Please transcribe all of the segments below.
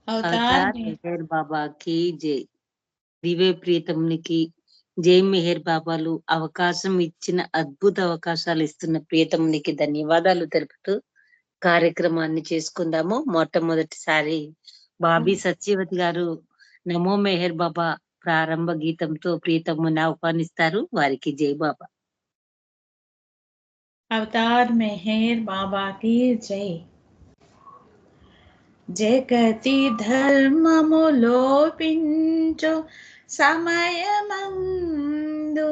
Avatar Meher బాబాకి జై. దివ్య ప్రియతమునికి జై. మెహర్ బాబాలు అవకాశం ఇచ్చిన అద్భుత అవకాశాలు ఇస్తున్న ప్రియతమునికి ధన్యవాదాలు తెలుపుతూ కార్యక్రమాన్ని చేసుకుందాము. మొట్టమొదటిసారి బాబీ సత్యవతి గారు నమో మెహర్ బాబా ప్రారంభ గీతంతో ప్రియతముని ఆహ్వానిస్తారు. వారికి జై బాబా. అవతార్ మెహర్ బాబాకి జై. జగతి ధర్మము లోపించు సమయమందు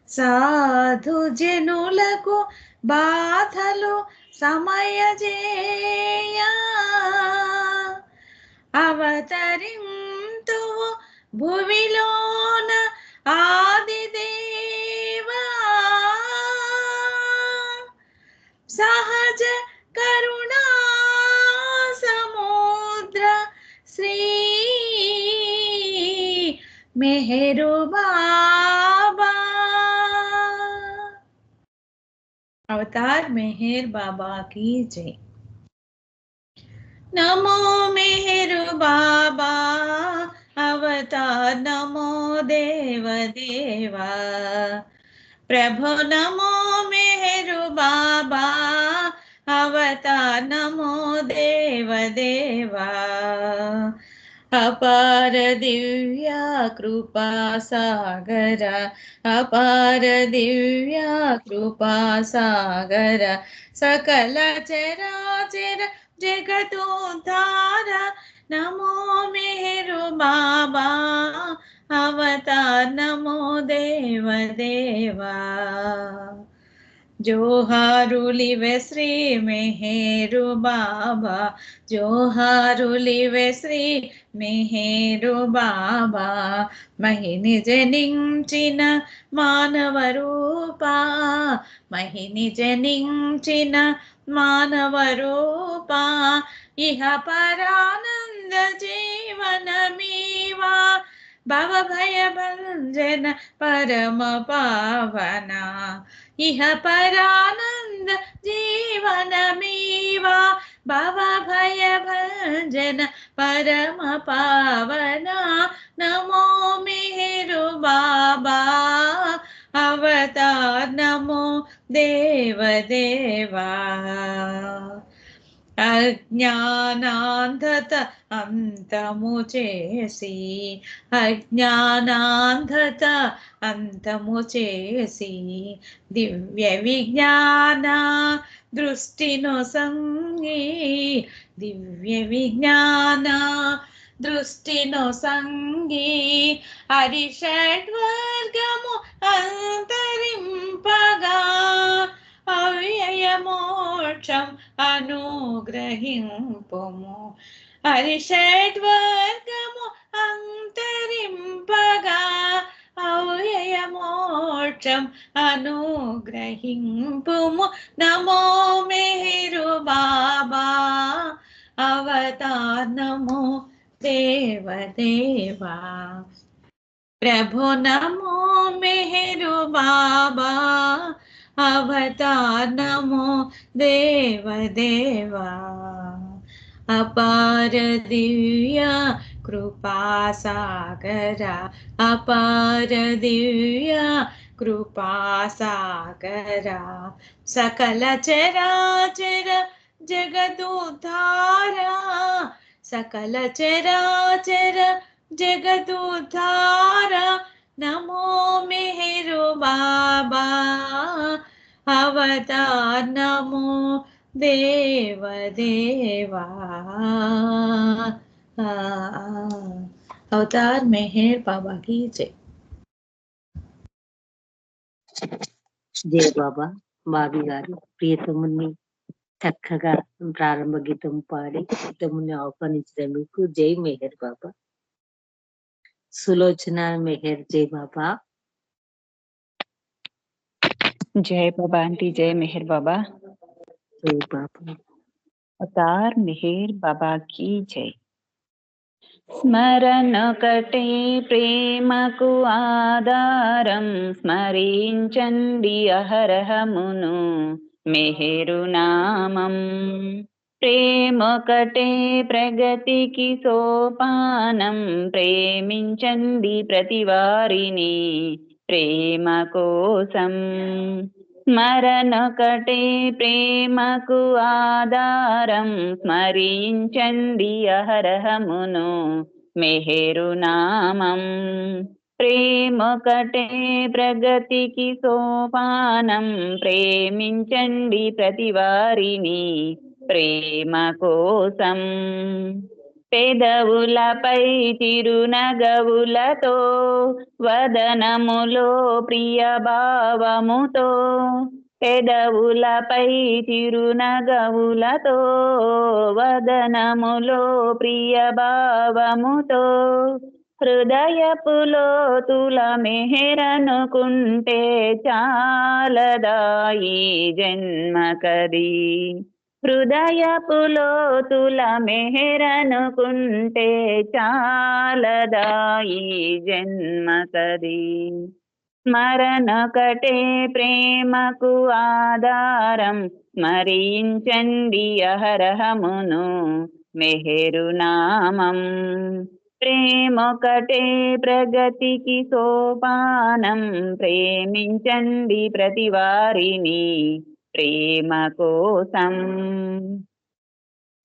సాధు జనులకు బాధలు సమయజేయ అవతరింతు భువిలోన ఆదిదేవా సహజ కరుణా సముద్ర శ్రీ మెహరు బాబా. అవతార్ మెహర్ బాబా की जय. नमो मेहरु बाबा अवतार नमो देव देवा प्रभु नमो मेहरु बाबा अवतार नमो देव देवा अपार दिव्य कृपा सागर अपार दिव्य कृपा सागर सकल चराचर जगतोद्धार नमो मेहरु बाबा अवतार नमो देव देवा जोहारुलिवे श्री मेहरु बाबा जोहारुलिवे श्री मेहरु बाबा महिनि जनिंचिन मानव रूपा महिनि जनिंचिन मानव रूपा इह परानंद जीवन मीवा भव भय भंजन परम पावना इह परानंद जीवन मीवा भव भय भंजन परम पावना नमो मेहरु बाबा अवतार नमो देव देवा अज्ञानांधत अंतमु చేసి అజ్ఞానాంధత అంతము చేసి దివ్య విజ్ఞాన దృష్టిను సంగి దివ్య విజ్ఞాన దృష్టిను సంగి హరిషడ్వర్గము అంతరింపగా అవ్యయ మోక్షం అనుగ్రహింపుము హరిషడ్వర్గము అంతరింపగా అవ్యయ మోక్షం అనుగ్రహింపుము నమో మెహరు బాబా అవతార్ నమో దేవ దేవా प्रभु नमो मेहरु बाबा अवतार नमो देव देवा अपार दिव्य कृपा सागरा अपार दिव्य कृपा सागरा सकल चराचर जगदुद्धारा सकल चराचर जगदुद्धार नमो मेहरु बाबा अवतार नमो देव देवा अवतार मेहर बाबा की जय. జై బాబా. బాబీ గారు ప్రియతముని చక్కగా ప్రారంభ గీతం పాడి ప్రియతముని ఆహ్వానించినందుకు జై మెహర్ బాబా. సులోచన మెహర్ జై బాబా. जय बाबा आंटी जय मेहर बाबा. జై బాబా. अवतार मेहर बाबा की जय. స్మరణ కటే ప్రేమకు ఆధారం స్మరించండి అహరహమును మెహరు నామం ప్రేమొకటే ప్రగతికి సోపానం, ప్రేమించండి ప్రతివారిని ప్రేమ కోసం. స్మరణొకటే ప్రేమకు ఆధారం, స్మరించండి అహరహమును మెహరు నామం. ప్రేమొకటే ప్రగతికి సోపానం, ప్రేమించండి ప్రతివారిని ప్రేమ కోసం. పెదవులపై చిరునగవులతో, వదనములో ప్రియ భావముతో, పెదవులపై చిరునగవులతో, వదనములో ప్రియ భావముతో, హృదయపులో తుల మెహరనుకుంటే చాలదా ఈ జన్మకది. హృదయపులో తుల మెహరనుకుంటే చాలదా ఈ జన్మకది. స్మరణొకటే ప్రేమకు ఆధారం, స్మరించండి అహరహమును మెహరు నామం. ప్రేమొకటే ప్రగతికి సోపానం, ప్రేమించండి ప్రతివారిని ప్రేమ కోసం.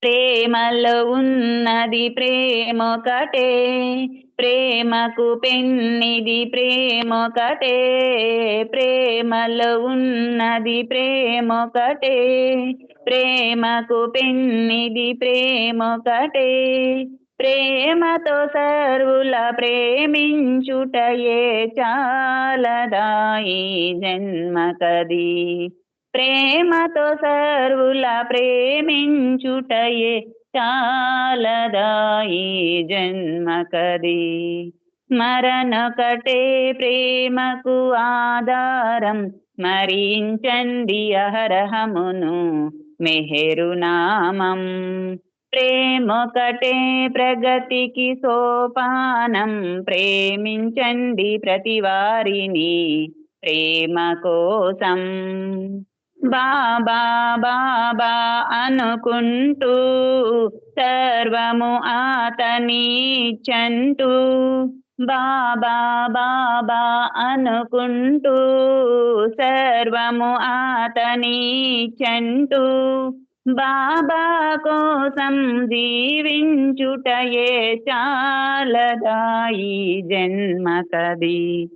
ప్రేమలో ఉన్నది ప్రేమొకటే, ప్రేమకు పెన్నిది ప్రేమొకటే. ప్రేమలో ఉన్నది ప్రేమొకటే, ప్రేమకు పెన్నిది ప్రేమొకటే. ప్రేమతో సర్వుల ప్రేమించుటయే చాలదా ఈ జన్మకది. ప్రేమతో సర్వుల ప్రేమించుటయే చాలదా ఈ జన్మకది. స్మరణొకటే ప్రేమకు ఆధారం, స్మరించండి అహరహమును మెహరు నామం. ప్రేమొకటే ప్రగతికి సోపానం, ప్రేమించండి ప్రతివారిని ప్రేమ కోసం. బాబా బాబా అనుకుంటూ సర్వము ఆతనిచ్చంటూ, బాబా బాబా అనుకుంటూ సర్వము ఆతనిచ్చంటూ, బాబా కోసం జీవించుటయే చాలదా ఈ జన్మకది.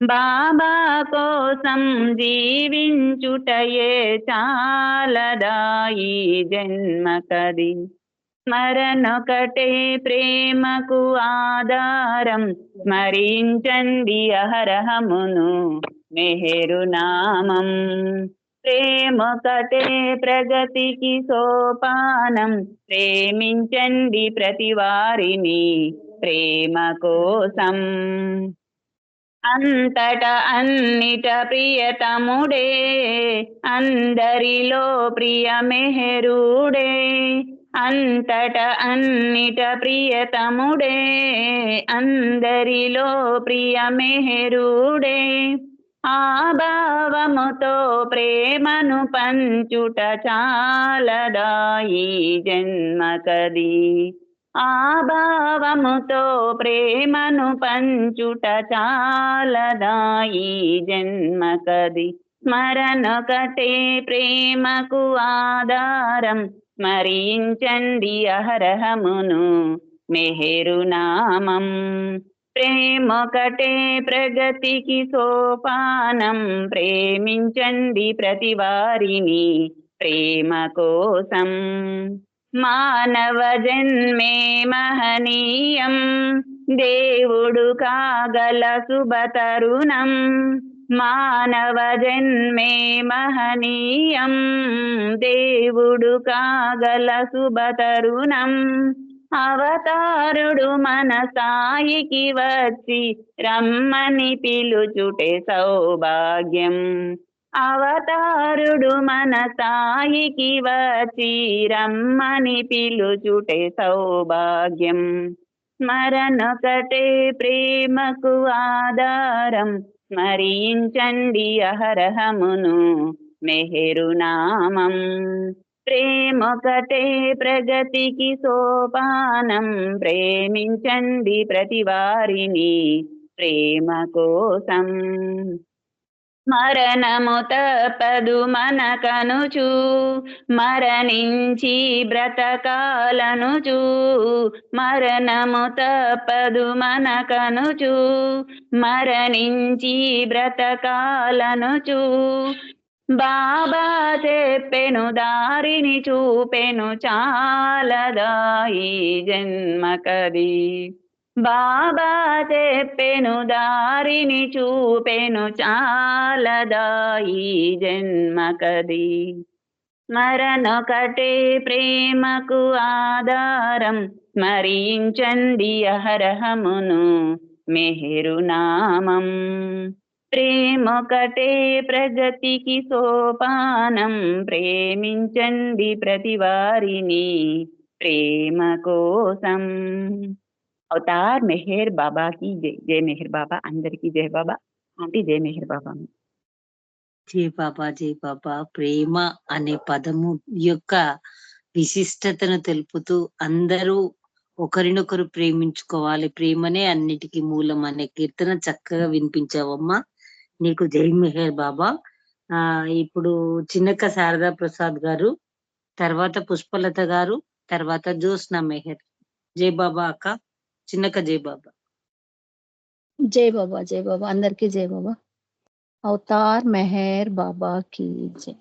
బాబా కోసం జీవించుటయే చాలదా ఈ జన్మకది. స్మరణొకటే ప్రేమకు ఆధారం, స్మరించండి అహరహమును మెహరు నామం. ప్రేమొకటే ప్రగతికి సోపానం, ప్రేమించండి ప్రతివారిని ప్రేమ కోసం. అంతట అన్నిట ప్రియతముడే, అందరిలో ప్రియ మెహరుడే. అంతట అన్నిట ప్రియతముడే, అందరిలో ప్రియ మెహరుడే. ఆ భావముతో ప్రేమను పంచుట చాలదా ఈ జన్మకది. ఆ భావముతో ప్రేమను పంచుట చాలదా ఈ జన్మకది. స్మరణొకటే ప్రేమకు ఆధారం, స్మరించండి అహరహమును మెహరు నామం. ప్రేమొకటే ప్రగతికి సోపానం, ప్రేమించండి ప్రతివారిని ప్రేమ కోసం. మానవ జన్మే మహనీయం, దేవుడు కాగల శుభతరుణం. మానవ జన్మే మహనీయం, దేవుడు కాగల శుభతరుణం. అవతారుడు మన సాయికి వచ్చి రమ్మని పిలుచుటే సౌభాగ్యం. అవతారుడు మన సాయికి వచ్చి రమ్మని పిలుచుటే సౌభాగ్యం. స్మరణొకటే ప్రేమకు ఆధారం, స్మరించండి అహరహమును మెహరు నామం. ప్రేమొకటే ప్రగతికి సోపానం, ప్రేమించండి ప్రతి వారిని ప్రేమ కోసం. మరణము తప్పదు మనకనుచు, మరణించి బ్రతకాలనుచు. మరణము తప్పదు మనకనుచు, మరణించి బ్రతకాలనుచు. బాబా చెప్పెను దారిని చూపెను, చాలదా ఈ జన్మకది. బాబా చెప్పెను దారిని చూపెను, చాలదా ఈ జన్మకది. స్మరణొకటే ప్రేమకు ఆధారం, స్మరించండి అహరహమును మెహరు నామం. ప్రేమొకటే ప్రగతికి సోపానం, ప్రేమించండి ప్రతి వారిని ప్రేమ కోసం. అవతార్ మెహర్ బాబాకి జై. జై మెహర్ బాబా. అందరికీ జై బాబా. ఆంటీ జై మెహర్ బాబా. జై బాబా, జై బాబా. ప్రేమ అనే పదము యొక్క విశిష్టతను తెలుపుతూ అందరూ ఒకరినొకరు ప్రేమించుకోవాలి, ప్రేమనే అన్నిటికీ మూలం అనే కీర్తన చక్కగా వినిపించావమ్మా. నీకు జై మెహర్ బాబా. ఇప్పుడు చిన్నక్క శారదా ప్రసాద్ గారు, తర్వాత పుష్పలత గారు, తర్వాత జ్యోత్స్న మెహర్. జై బాబా అక్క. చిన్నక్క జై బాబా. జై బాబా, జై బాబా. అందరికీ జై బాబా. అవతార్ మెహర్ బాబా की जय.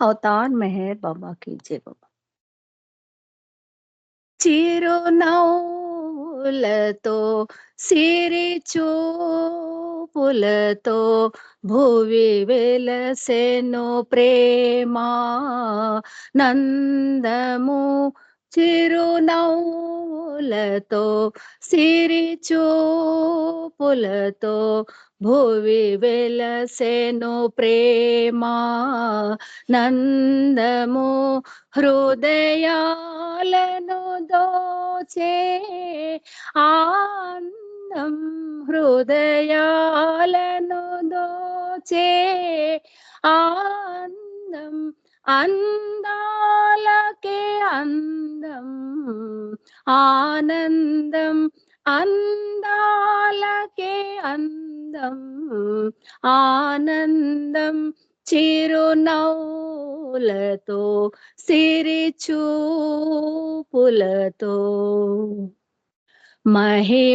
అవతార్ మెహర్ బాబా की जय బాబా. చిరునవ్వులతో సిరి చూపులతో భువి వెలసెను ప్రేమా నందము. చిరునవ్వులతో సిరి చూపులతో భువి వెలసెను ప్రేమా నందము. హృదయాలను దోచే ఆనందం, హృదయాలను దోచే ఆనందం. అందాలకే అందం ఆనందం, అందాలకే అందం ఆనందం. చిరునవ్వులతో సిరి చూపులతో మహిమాన్వితమౌ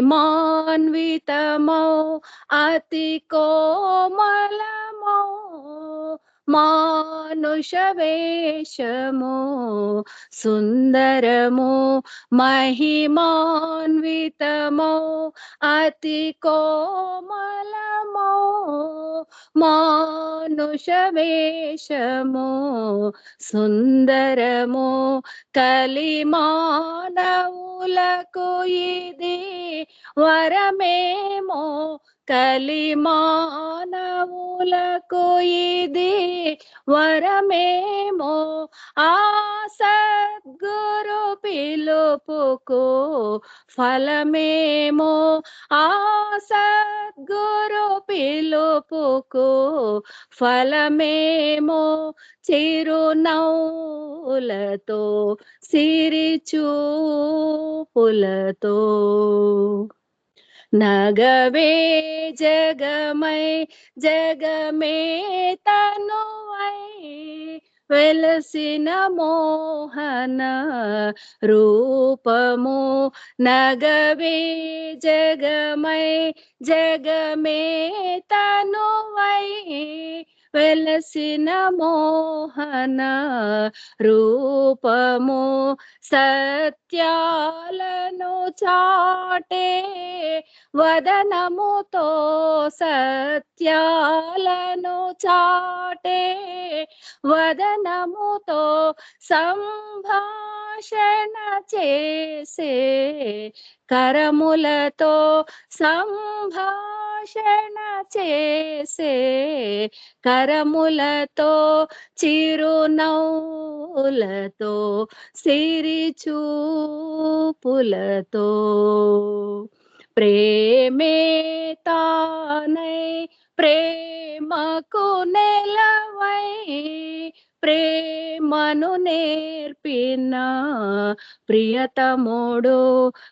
అతి కోమలమౌ మానుష వేషము సుందరము. మహిమాన్వితమౌ అతి కోమలమౌ మానుష వేషము సుందరము. కలిమానవులకు ఇది వరమేమో, కలిమానవులకు ఇది వరమేమో. ఆ సద్గురు పిలుపుకు ఫలమేమో, ఆ సద్గురు పిలుపుకు ఫలమేమో. చిరునవ్వులతో సిరి చూపులతో నగవే జగమై జగమే తనువై వెలసిన మోహన రూపము. నగవే జగమై జగమే తనువై వెలసిన మోహన రూపము. సత్యాలను చాటే వదనముతో, సత్యాలను చాటే వదనముతో సంభాషణ చేసే కరములతో, సంభాషణ చేసే కరములతో. చిరునవ్వులతో సిరి చూపులతో ప్రేమే తానై ప్రేమకు నెలవై ప్రేమను నేర్పిన ప్రియతముడు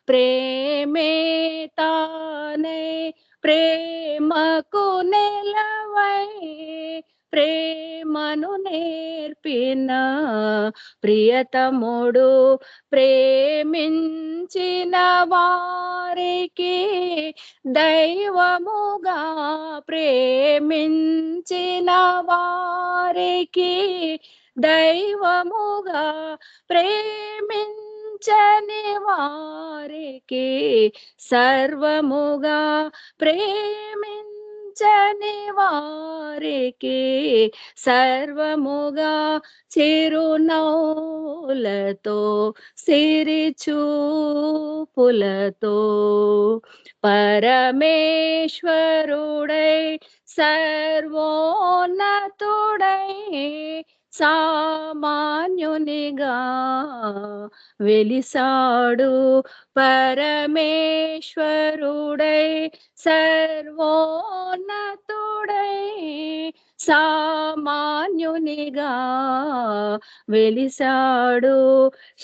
ప్రేమే తానే ప్రేమకు నెలవై ప్రేమను నేర్పిన ప్రియతముడు ప్రేమించిన వారికి దైవముగా ప్రేమించిన వారికి దైవముగా ప్రేమించని వారికి సర్వముగా ప్రేమించని వారికి సర్వముగా చిరునవ్వులతో సిరి చూపులతో పరమేశ్వరుడై సర్వోన్నతుడై సామాన్యునిగా వెలిసాడు పరమేశ్వరుడై సర్వోన్నతుడై సామాన్యునిగా వెలిసాడు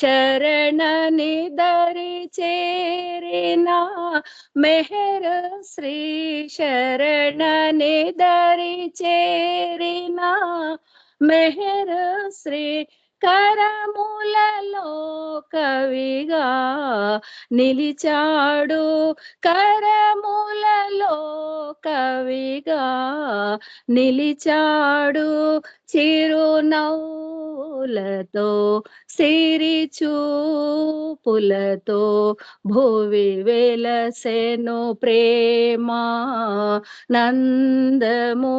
శరణని దరి చేరిన మెహర్ శ్రీ శరణని దరి చేరిన మెహర్ శ్రీ కరములలో కవిగా నిలిచాడు కరములలో కవిగా నిలిచాడు చిరునవ్వులతో సిరి చూపులతో భువి వెలసెను ప్రేమ నందము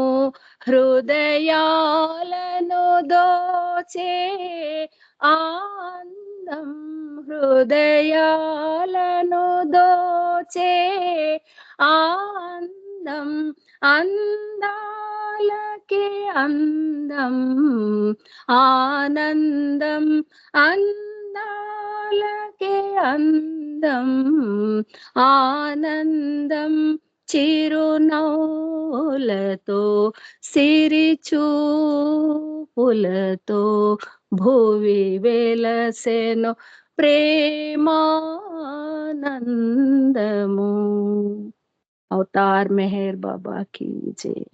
హృదయాలను దోచే ఆనందం హృదయాలను దోచే ఆనందం అందాలకి అందం ఆనందం అందాలకి అందం ఆనందం చిరునవ్వులతో సిరి చూపులతో భువి వెలసెను ప్రేమానందము. అవతార్ మెహర్ బాబాకి జై.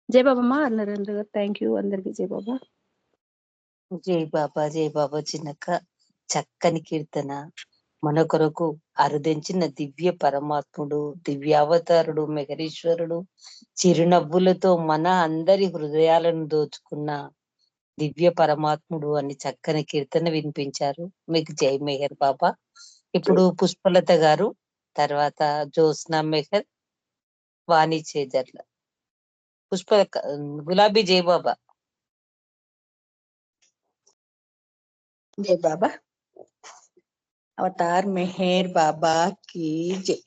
జై బాబా మా నరేంద్ర గారు. థ్యాంక్ యూ అందరికి. జై బాబా. జై బాబా చిన్నక్క. చక్కని కీర్తన. మన కొరకు అరుదించిన దివ్య పరమాత్ముడు, దివ్యావతారుడు, మెహరీశ్వరుడు, చిరునవ్వులతో మన అందరి హృదయాలను దోచుకున్న దివ్య పరమాత్ముడు అని చక్కని కీర్తన వినిపించారు. మీకు జై మెహర్ బాబా. ఇప్పుడు పుష్పలత గారు, తర్వాత జ్యోత్స్నా మెహర్, వాణి చేజర్ల. గులాబీ జై బాబా. జై బాబా. అవతార్ మెహర్ బాబా की जय.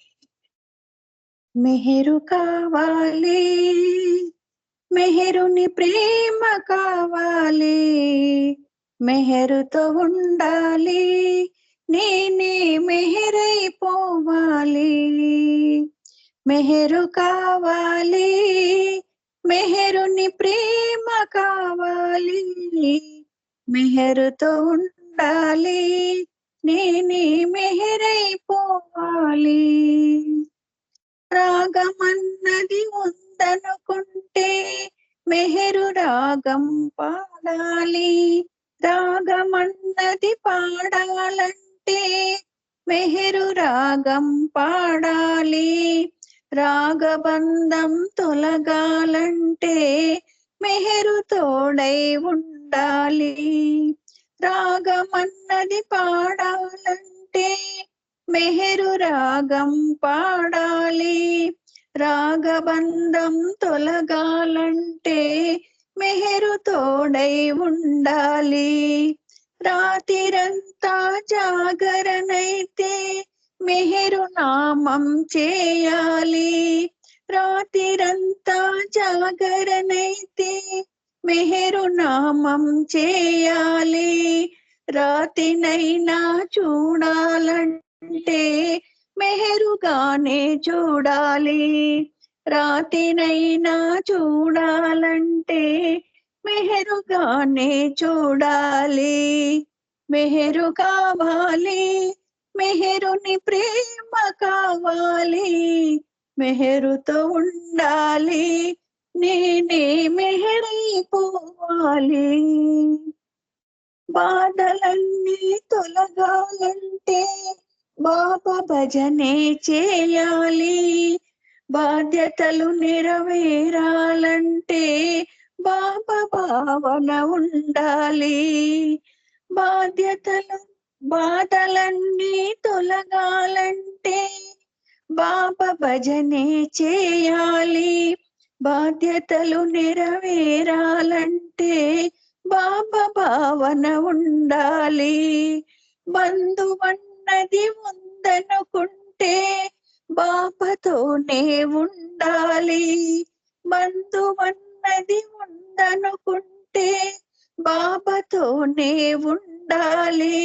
మెహరు కావాలి, మెహరుని ప్రేమ కావాలి, మెహరుతో ఉండాలి, నేనే మెహరైపోవాలి. మెహరు కావాలి, మెహరుని ప్రేమ కావాలి, మెహరుతో ఉండాలి, నేనే మెహరైపోవాలి. రాగమన్నది ఉందనుకుంటే మెహరు రాగం పాడాలి, రాగమన్నది పాడాలంటే మెహరు రాగం పాడాలి, రాగబంధం తొలగాలంటే మెహరు తోడై ఉండాలి. రాగమన్నది పాడాలంటే మెహరు రాగం పాడాలి, రాగబంధం తొలగాలంటే మెహరు తోడై ఉండాలి. రాతిరంతా జాగరణైతే మెహరు నామం చేయాలి, రాతిరంతా జాగరణైతే మెహరు నామం చేయాలి. రాతినైనా చూడాలంటే మెహరుగానే చూడాలి, రాతినైనా చూడాలంటే మెహరుగానే చూడాలి. మెహరు కావాలి, మెహరుని ప్రేమ కావాలి, మెహరుతో ఉండాలి, నేనే మెహరైపోవాలి. బాధలన్నీ తొలగాలంటే బాబా భజనే చేయాలి. బాధ్యతలు నెరవేరాలంటే బాబా భావన ఉండాలి. బాధలన్నీ తొలగాలంటే బాబా భజనే చేయాలి. బాధ్యతలు నెరవేరాలంటే బాబా భావన ఉండాలి. బంధువన్నది ఉందనుకుంటే బాబాతోనే ఉండాలి. బంధువన్నది ఉందనుకుంటే బాబాతోనే ఉండాలి.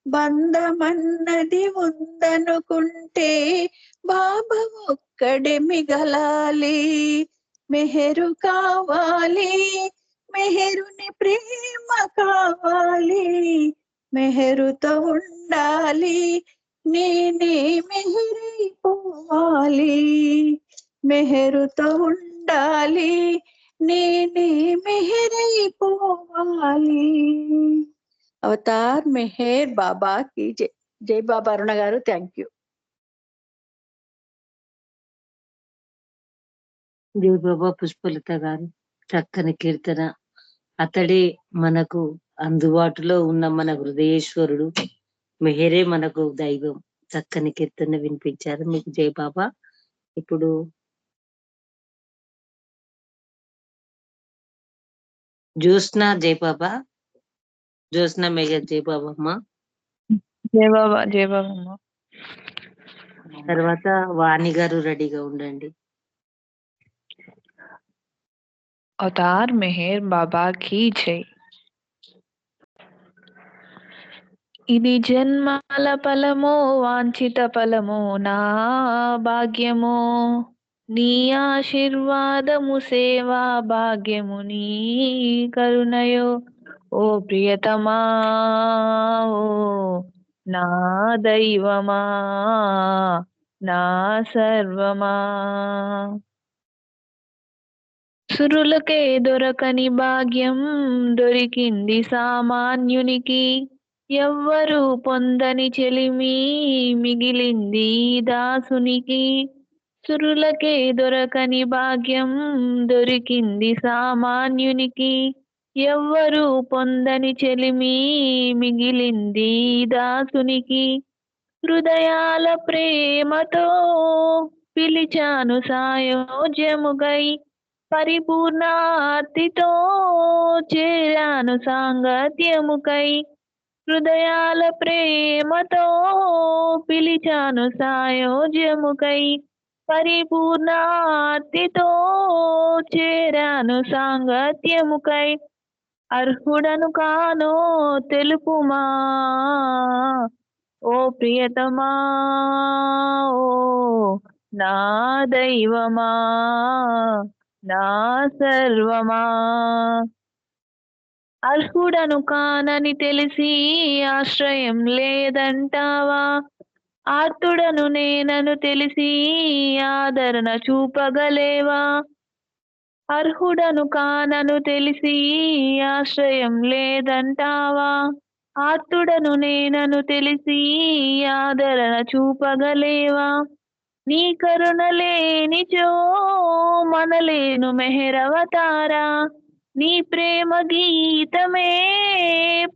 బంధమన్నది ఉందనుకుంటే బాబా ఒక్కడే మిగలాలి. మెహరు కావాలి, మెహరుని ప్రేమ కావాలి, మెహరుతో ఉండాలి, నేనే మెహరైపోవాలి. మెహరుతో ఉండాలి, నేనే మెహరైపోవాలి. అవతార్ మెహర్ బాబా కి జై. జై బాబా. అరుణ గారు, థ్యాంక్ యూ. జై బాబా పుష్పలత గారు, చక్కని కీర్తన. అతడే మనకు అందుబాటులో ఉన్న మన హృదయేశ్వరుడు, మెహరే మనకు దైవం. చక్కని కీర్తన వినిపించారు, మీకు జై బాబా. ఇప్పుడు జ్యోత్స్న జై బాబా, జ్యోత్స్న మేఘర్ జై బాబా అమ్మ. జై బాబా, జై బాబా అమ్మ. తర్వాత వాణి గారు రెడీగా ఉండండి. అవతార్ మెహర్ బాబా కీ జై. ఇది జన్మాల ఫలమో, వాంఛిత ఫలమో, నా భాగ్యమో, నీ ఆశీర్వాదము, సేవా భాగ్యము, నీ కరుణయో. ఓ ప్రియతమా, ఓ నా దైవమా, నా సర్వమా. సురులకే దొరకని భాగ్యం దొరికింది సామాన్యునికి, ఎవ్వరు పొందని చెలిమి మిగిలింది దాసునికి. సురులకే దొరకని భాగ్యం దొరికింది సామాన్యునికి, ఎవ్వరు పొందని చెలిమి మిగిలింది దాసునికి. హృదయాల ప్రేమతో పిలిచాను సాయోజ్యముగై, పరిపూర్ణార్తితో చేరాను సాంగత్యముకై. హృదయాల ప్రేమతో పిలిచాను సాయోజ్యముకై, పరిపూర్ణార్తితో చేరాను సాంగత్యముకై. అర్హుడను కానో తెలుపుమా, ఓ ప్రియతమా, ఓ నా దైవమా, నా సర్వమా. అర్హుడను కానని తెలిసి ఆశ్రయం లేదంటావా, ఆర్తుడను నేనను తెలిసి ఆదరణ చూపగలేవా. అర్హుడను కానను తెలిసి ఆశ్రయం లేదంటావా, ఆర్తుడను నేనను తెలిసి ఆదరణ చూపగలేవా. నీ కరుణ లేనిచో మనలేను మెహరవతారా, నీ ప్రేమ గీతమే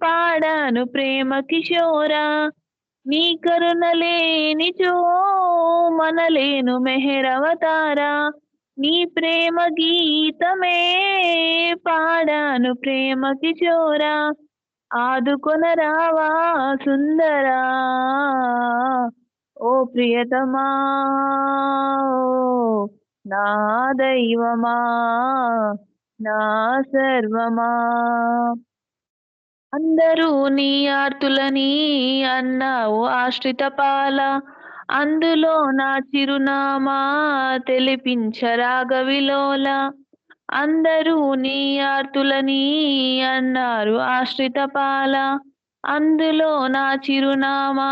పాడాను ప్రేమ కిషోరా. నీ కరుణ లేనిచో మనలేను మెహరవతారా, నీ ప్రేమ గీతమే పాడాను ప్రేమ కిషోరా. ఆదుకొనరావా సుందరా, ఓ ప్రియతమా, ఓ నా దైవమా, నా సర్వమా. అందరూ నీ ఆర్తులని అన్నావు ఆశ్రిత పాల, అందులో నా చిరునామా తెలిపించరాగవిలోల. అందరూ నీ ఆర్తులని అన్నారు ఆశ్రిత పాల. అందులో నా చిరునామా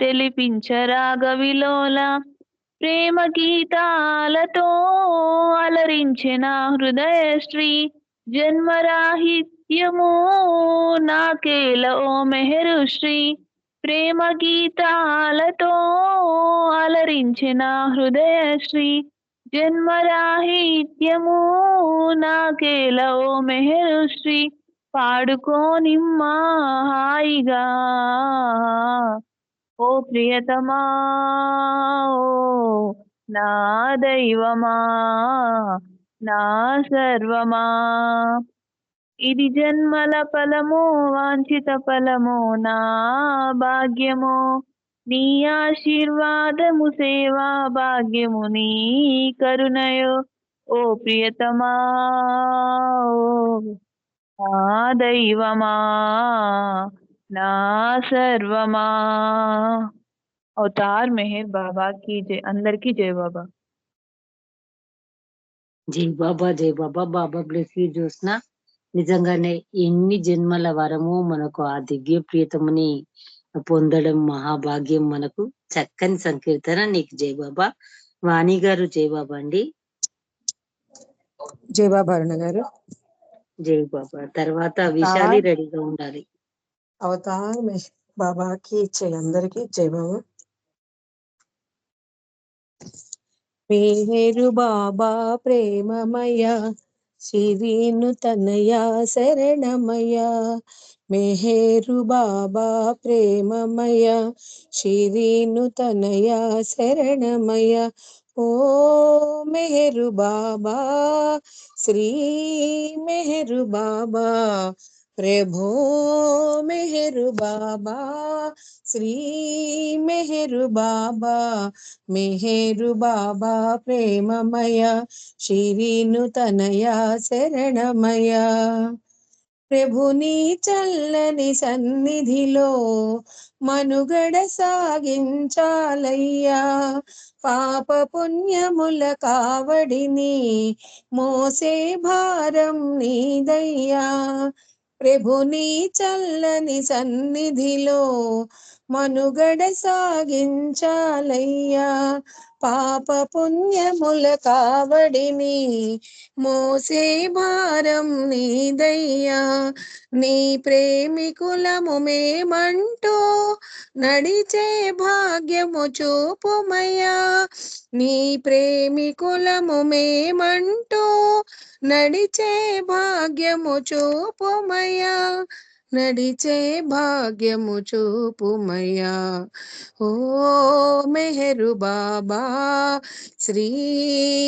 తెలిపించరాగవిలోల. ప్రేమ గీతాలతో అలరించిన హృదయశ్రీ. జన్మరాహిత్యము నాకేల ఓ మెహరుశ్రీ. ప్రేమ గీతాలతో అలరించిన హృదయశ్రీ. జన్మరాహిత్యము నాకేల ఓ మెహరుశ్రీ. పాడుకోనిమ్మా హాయిగా ఓ ప్రియతమా ఓ నా దైవమా నా సర్వమా. ఇది జన్మల ఫలము వాంఛిత ఫలము నా భాగ్యము. నీ ఆశీర్వాదము సేవా భాగ్యము నీ కరుణయో ఓ ప్రియతమా ఓ నా దైవమా నా సర్వమా. అవతార్ మెహర్ బాబా की जय. అందరికీ జై బాబా. జై బాబా, జై బాబా. బాబా బ్లెస్ యూ జ్యోత్స్న. నిజంగానే ఎన్ని జన్మల వరము మనకు ఆ దివ్య ప్రియతముని పొందడం మహాభాగ్యం మనకు. చక్కని సంకీర్తన. నీకు జై బాబా. వాణి గారు జై బాబా అండి. జై బాబా అరుణ గారు. జై బాబా. తర్వాత విశాలి రెడీగా ఉండాలి. అవతార్ బాబాకి జై. అందరికి జై బాబా. మేరు బాబా ప్రేమమయ శ్రీను తనయ శరణమయ. మెహరు బాబా ప్రేమమయ శ్రీను తనయ శరణమయ. ఓ మెహరు బాబా శ్రీ మెహరు బాబా ప్రభో మెహరు బాబా శ్రీ మెహరు బాబా. మెహరు బాబా ప్రేమమయ శ్రీను తనయ శరణమయ. ప్రభుని చల్లని సన్నిధిలో మనుగడ సాగించాలయ్యా. పాప పుణ్యముల కావడిని మోసే భారం నీదయ్యా. ప్రభుని చల్లని సన్నిధిలో మనుగడ సాగించాలయ్యా. పాప పుణ్యముల కావడిని మోసే భారం నీదయ్యా. నీ ప్రేమికులము మేమంటూ నడిచే భాగ్యము చూపుమయ్యా. నీ ప్రేమికులము మేమంటూ నడిచే భాగ్యము చూపుమయ్యా. నడిచే భాగ్యము చూపుమయ్యా. ఓ మెహరు బాబా శ్రీ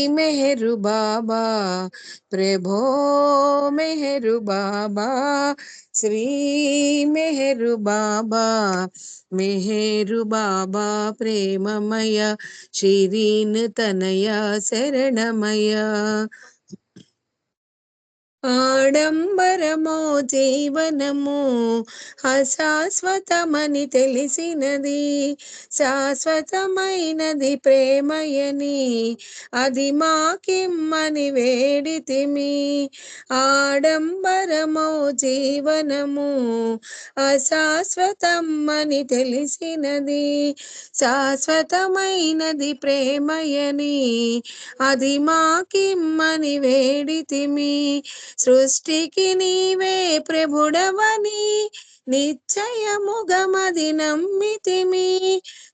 మెహరు బాబా ప్రభో మెహరు బాబా శ్రీ మెహరు బాబా. మెహరు బాబా ప్రేమమయ శ్రీను తనయ శరణమయ. ఆడంబరమో జీవనము అశాశ్వతమని తెలిసినది. శాశ్వతమైనది ప్రేమయని అది మాకిమ్మని వేడితిమి. ఆడంబరమో జీవనము అశాశ్వతమని తెలిసినది. శాశ్వతమైనది ప్రేమయని అది మాకిమ్మని వేడితిమి. సృష్టికి నీవే ప్రభుడవని నిశ్చయముగమది నమ్మితిమి.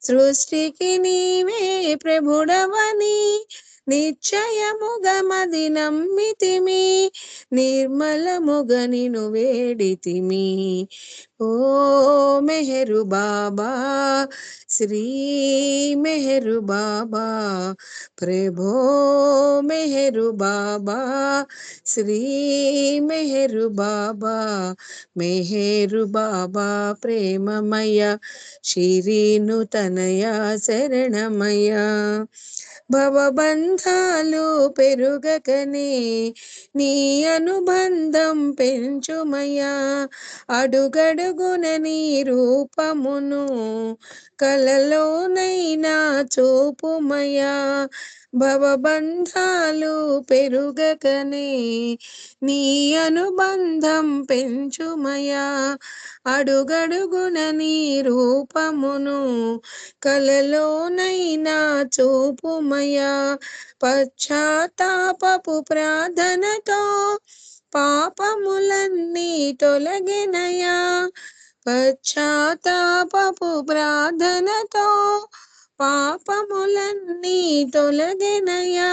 సృష్టికి నీవే ప్రభుడవని నిశ్చయముగమది నమ్మితిమి. నిర్మలముగ నిను వేడితిమి. ఓ మెహరు బాబా శ్రీ మెహరు బాబా ప్రభో మెహరు బాబా శ్రీ మెహరు బాబా. మెహరు బాబా ప్రేమమయ శ్రీను తనయ శరణమయ. భవబంధాలు పెరుగకనే నీ అనుబంధం పెంచుమయ్యా. అడుగడుగున అడుగడుగున నీ రూపమును కలలోనైనా చూపుమయా భవబంధాలు పెరుగకనే నీ అనుబంధం పెంచుమయా అడుగడుగున నీ రూపమును కలలోనైనా చూపుమయా పశ్చాత్తాపపు ప్రార్థనతో పాపములన్నీ తొలగినయా పశ్చాత్తాపపు ప్రార్థనతో పాపములన్నీ తొలగినయా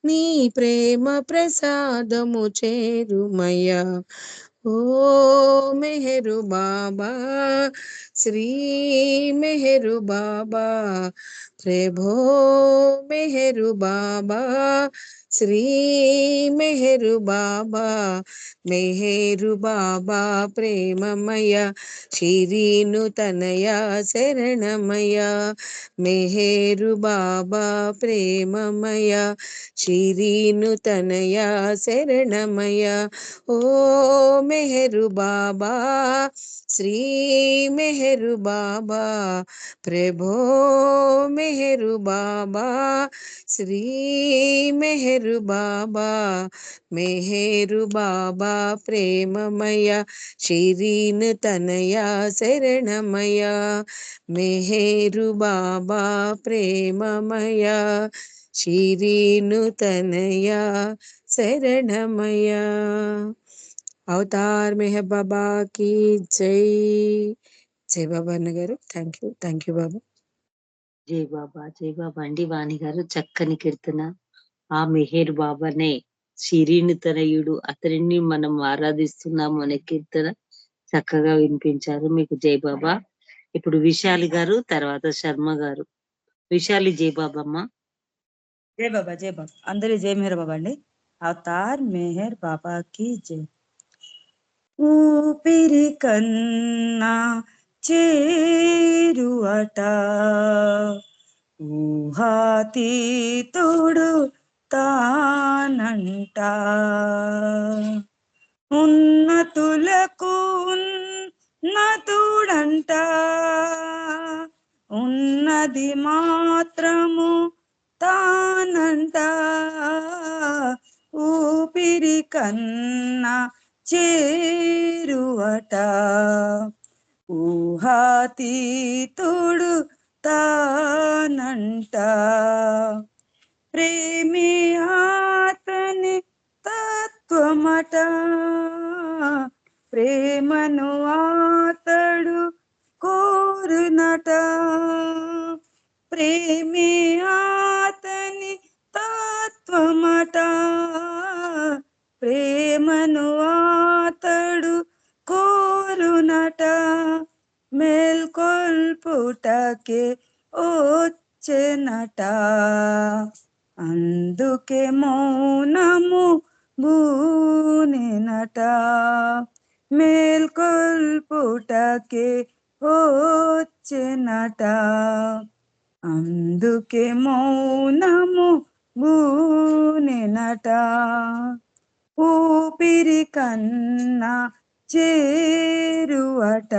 నీ ప్రేమ ప్రసాదము చేరుమయ్యా ఓ మెహరు బాబా శ్రీ మెహరు బాబా ప్రభో మెహరు బాబా శ్రీ మెహరు బాబా మెహరు బాబా ప్రేమమయ శిరీను తనయ శరణమయ మెహరు బాబా ప్రేమమయ శిరీను తనయ శరణమయ ఓ మెహరు బాబా శ్రీ మెహరు బాబా ప్రభో మెహరు బాబా శ్రీ మెహరు బాబా మెహరు బాబా ప్రేమమయ శిరీను తనయ శరణమయ మెహరు బాబా ప్రేమమయ శిరీను తనయ శరణమయ అవతార్ మెహర్ బాబా की జై బాబా అన్న గారు థ్యాంక్ యూ బాబా జై బాబా అండి వాణి గారు చక్కని కీర్తన ఆ మెహర్ బాబానే శిరీను తనయుడు అతనిని మనం ఆరాధిస్తున్నాము అనే కీర్తన చక్కగా వినిపించారు మీకు జై బాబా ఇప్పుడు విశాలి గారు తర్వాత శర్మ గారు విశాలి జై బాబమ్మ జై బాబా అందరి జై మెహర్ బాబా అండి అవతార్ మెహర్ బాబాకి జై ఊపిరి కన్నా చేరువట ఊహాతీతుడు తానంట ఉన్నతులకు ఉన్నతుడంట ఉన్నది మాత్రము తానంట ఊపిరి కన్నా చేరువట ఊహాతీతుడు తానంట ప్రేమి ఆతని తత్వమట ప్రేమను ఆతడు కోరునట ప్రేమి ఆతని తత్వమట ప్రేమను ఆతడు కోరునట మేల్కొల్పుటకే వచ్చెనట అందుకే మౌనము బూనినట మేల్కొల్పుటకే వచ్చెనట అందుకే మౌనము బూనినట ఊపిరి కన్నా చేరువట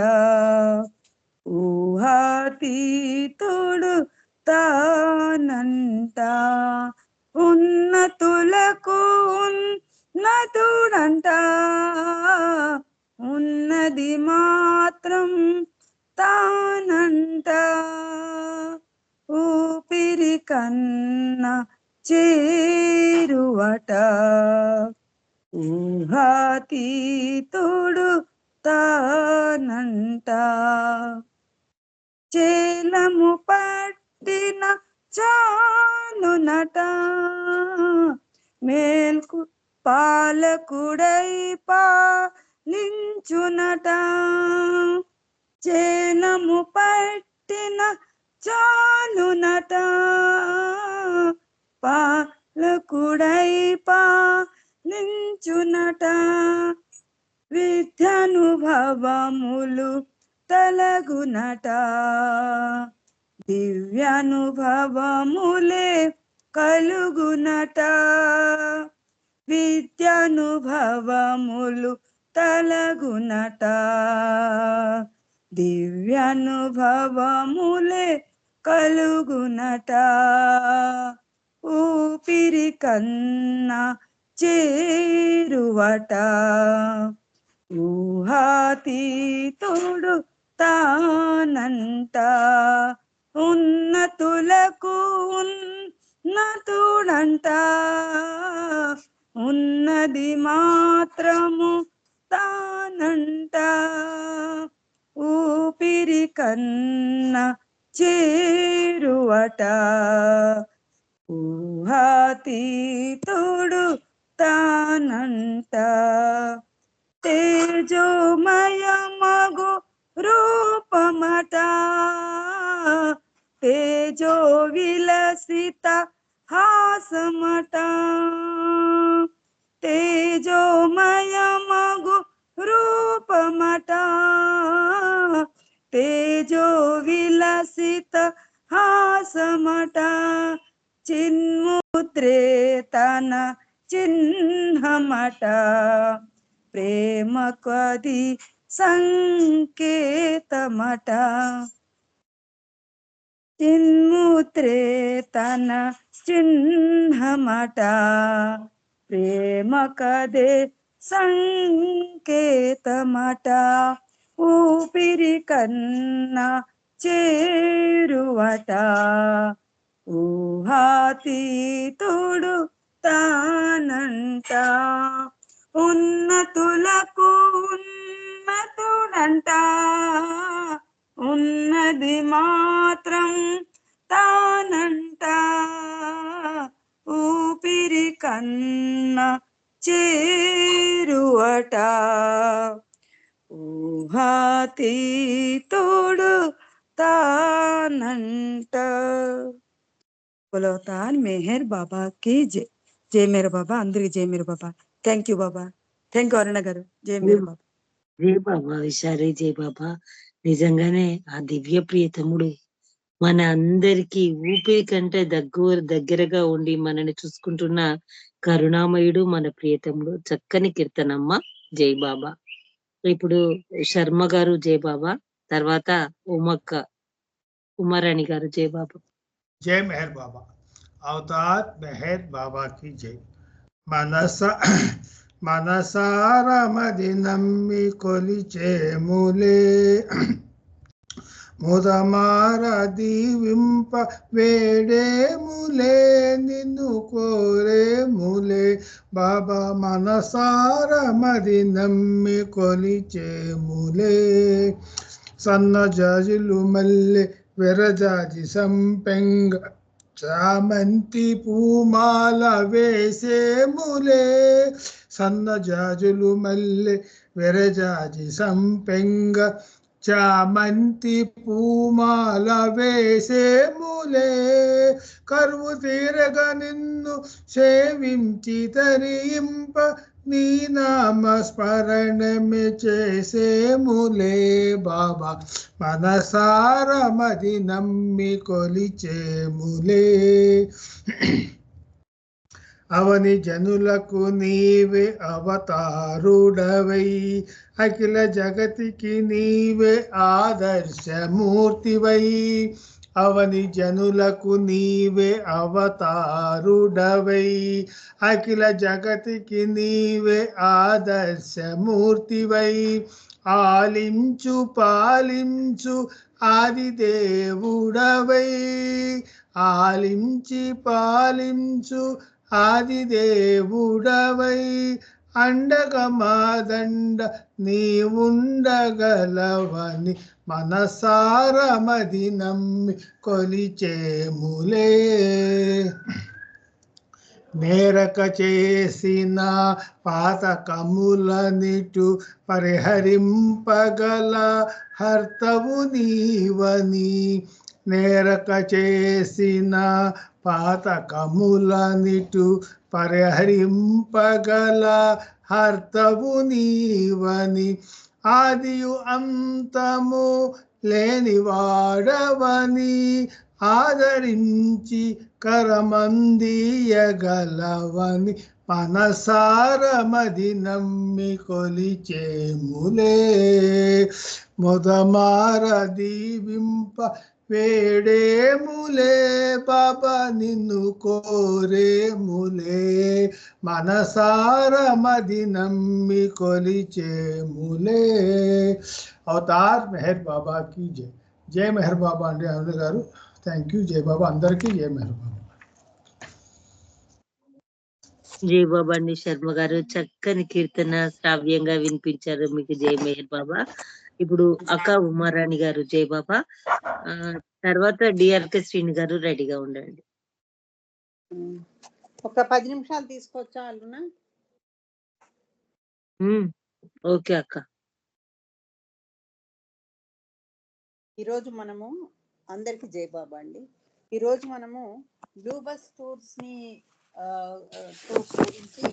ఊహాతీతుడు తానంట ఉన్నతులకు ఉన్నతుడంట ఉన్నది మాత్రం తానంట ఊపిరి కన్నా చేరువట ఊహాతీతుడు తానంట చేలము పట్టిన చాలునట మేల్కు పాలకుడై పాలించునట చేలము పట్టిన చాలునట పాలకుడై పాలించునట విద్యానుభవములు తలగునట దివ్యానుభవములే కలుగునట విద్యానుభవములు తలగునట దివ్యానుభవములే కలుగునట ఊపిరి కన్నా చేరువట ఊహాతీతుడు తానంట ఉన్నతులకు ఉన్నతుడంట ఉన్నది మాత్రము తానంట ఊపిరి కన్నా చేరువట ఊహాతీతుడు తానంట తేజోమయమగు రూపమట తేజో విలసిత హాసమట తేజోమయమగు రూపమట తేజో విలసిత హాసమట చిన్ముద్రే తన చిహ్నమట ప్రేమ కది సంకేతమట చిన్ముద్రే తన చిహ్నమట ప్రేమ కదే సంకేతమట ఊపిరి కన్నా చేరువట ఊహాతీతుడు తానంట ఉన్నతులకు ఉన్నతుడంట ఉన్నది మాత్రం తానంట ఊపిరి కన్నా చేరువట ఊహాతీతుడు తానంట బోలోతాన్ మెహర్ బాబా కి జై. జై మేర బాబా. అందరికి జై మేర Baba. Thank you Baba. Thank you Aruna గారు. జై మేర బాబా. జై బాబా విశారి. జై బాబా. నిజంగానే ఆ దివ్య ప్రియతముడు మన అందరికి ఊపిరి కంటే దగ్గరగా ఉండి మనని చూసుకుంటున్న కరుణామయుడు మన ప్రియతముడు. చక్కని కీర్తనమ్మ. జై బాబా. ఇప్పుడు శర్మ గారు జై బాబా, తర్వాత ఉమారాణి గారు జై బాబా. జై మెహర్ బాబా. అవతార్ మెహర్ బాబా కి జై. మనసారమది నమ్మి కొలిచేములే ముదమార దీవింప వేడేములే నిన్ను కోరేములే బాబా. మనసారమది నమ్మి కొలిచేములే సన్న జాజులు మల్లె విరజాజి సంపెంగ చామంతి పూమాల వేసేములే సన్న జాజులు మల్లె విరజాజి సంపెంగ చామంతి పూమాల వేసేములే కరువు తీరగా నిన్ను సేవించి తరింప నీ నామ స్మరణమే చేసేములే బాబా. మనసారమది నమ్మి కొలిచేములే అవని జనులకు నీవే అవతారుడవై అఖిల జగతికి నీవే ఆదర్శమూర్తివై అవని జనులకు నీవే అవతారుడవై అఖిల జగతికి నీవే ఆదర్శమూర్తివై ఆలించు పాలించు ఆదిదేవుడవై ఆలించి పాలించు ఆదిదేవుడవై అండగా మాదండ నీవుండగలవని మనసారమది నమ్మి కొలిచేములే నేరక చేసిన పాతకములనిటు పరిహరింపగల హర్తవు నీవని నేరక చేసిన పాతకములనిటు పరిహరింపగల హర్తవు నీవని ఆదియు అంతము లేనివాడవని ఆదరించి కరమందియగలవని మనసారమది నమ్మి కొలిచేములే మొదమార దీవింప వేడేములే బాబా నిన్ను కోరేములే మనసారమది నమ్మి కొలిచేములే. అవతార్ మెహర్ బాబా की జై. జై మెహర్ బాబా అండి అరుణ గారు. Thank you. జై బాబా అందరికీ. జై మెహర్ బాబా. జై బాబా అండి శర్మ గారు, చక్కని కీర్తన శ్రావ్యంగా వినిపించారు. మీకు జై మెహర్ బాబా. ఇప్పుడు అక్క ఉమారాణి గారు జై బాబా. తర్వాత డిఆర్కే శ్రీని గారు రెడీగా ఉండండి. ఒక 10 నిమిషాలు తీసుకోవచ్చా అల్లునా? ఓకే అక్క. ఈరోజు మనము అందరికి జై బాబా అండి. ఈరోజు మనము బ్లూ బస్ టూర్స్ గురించి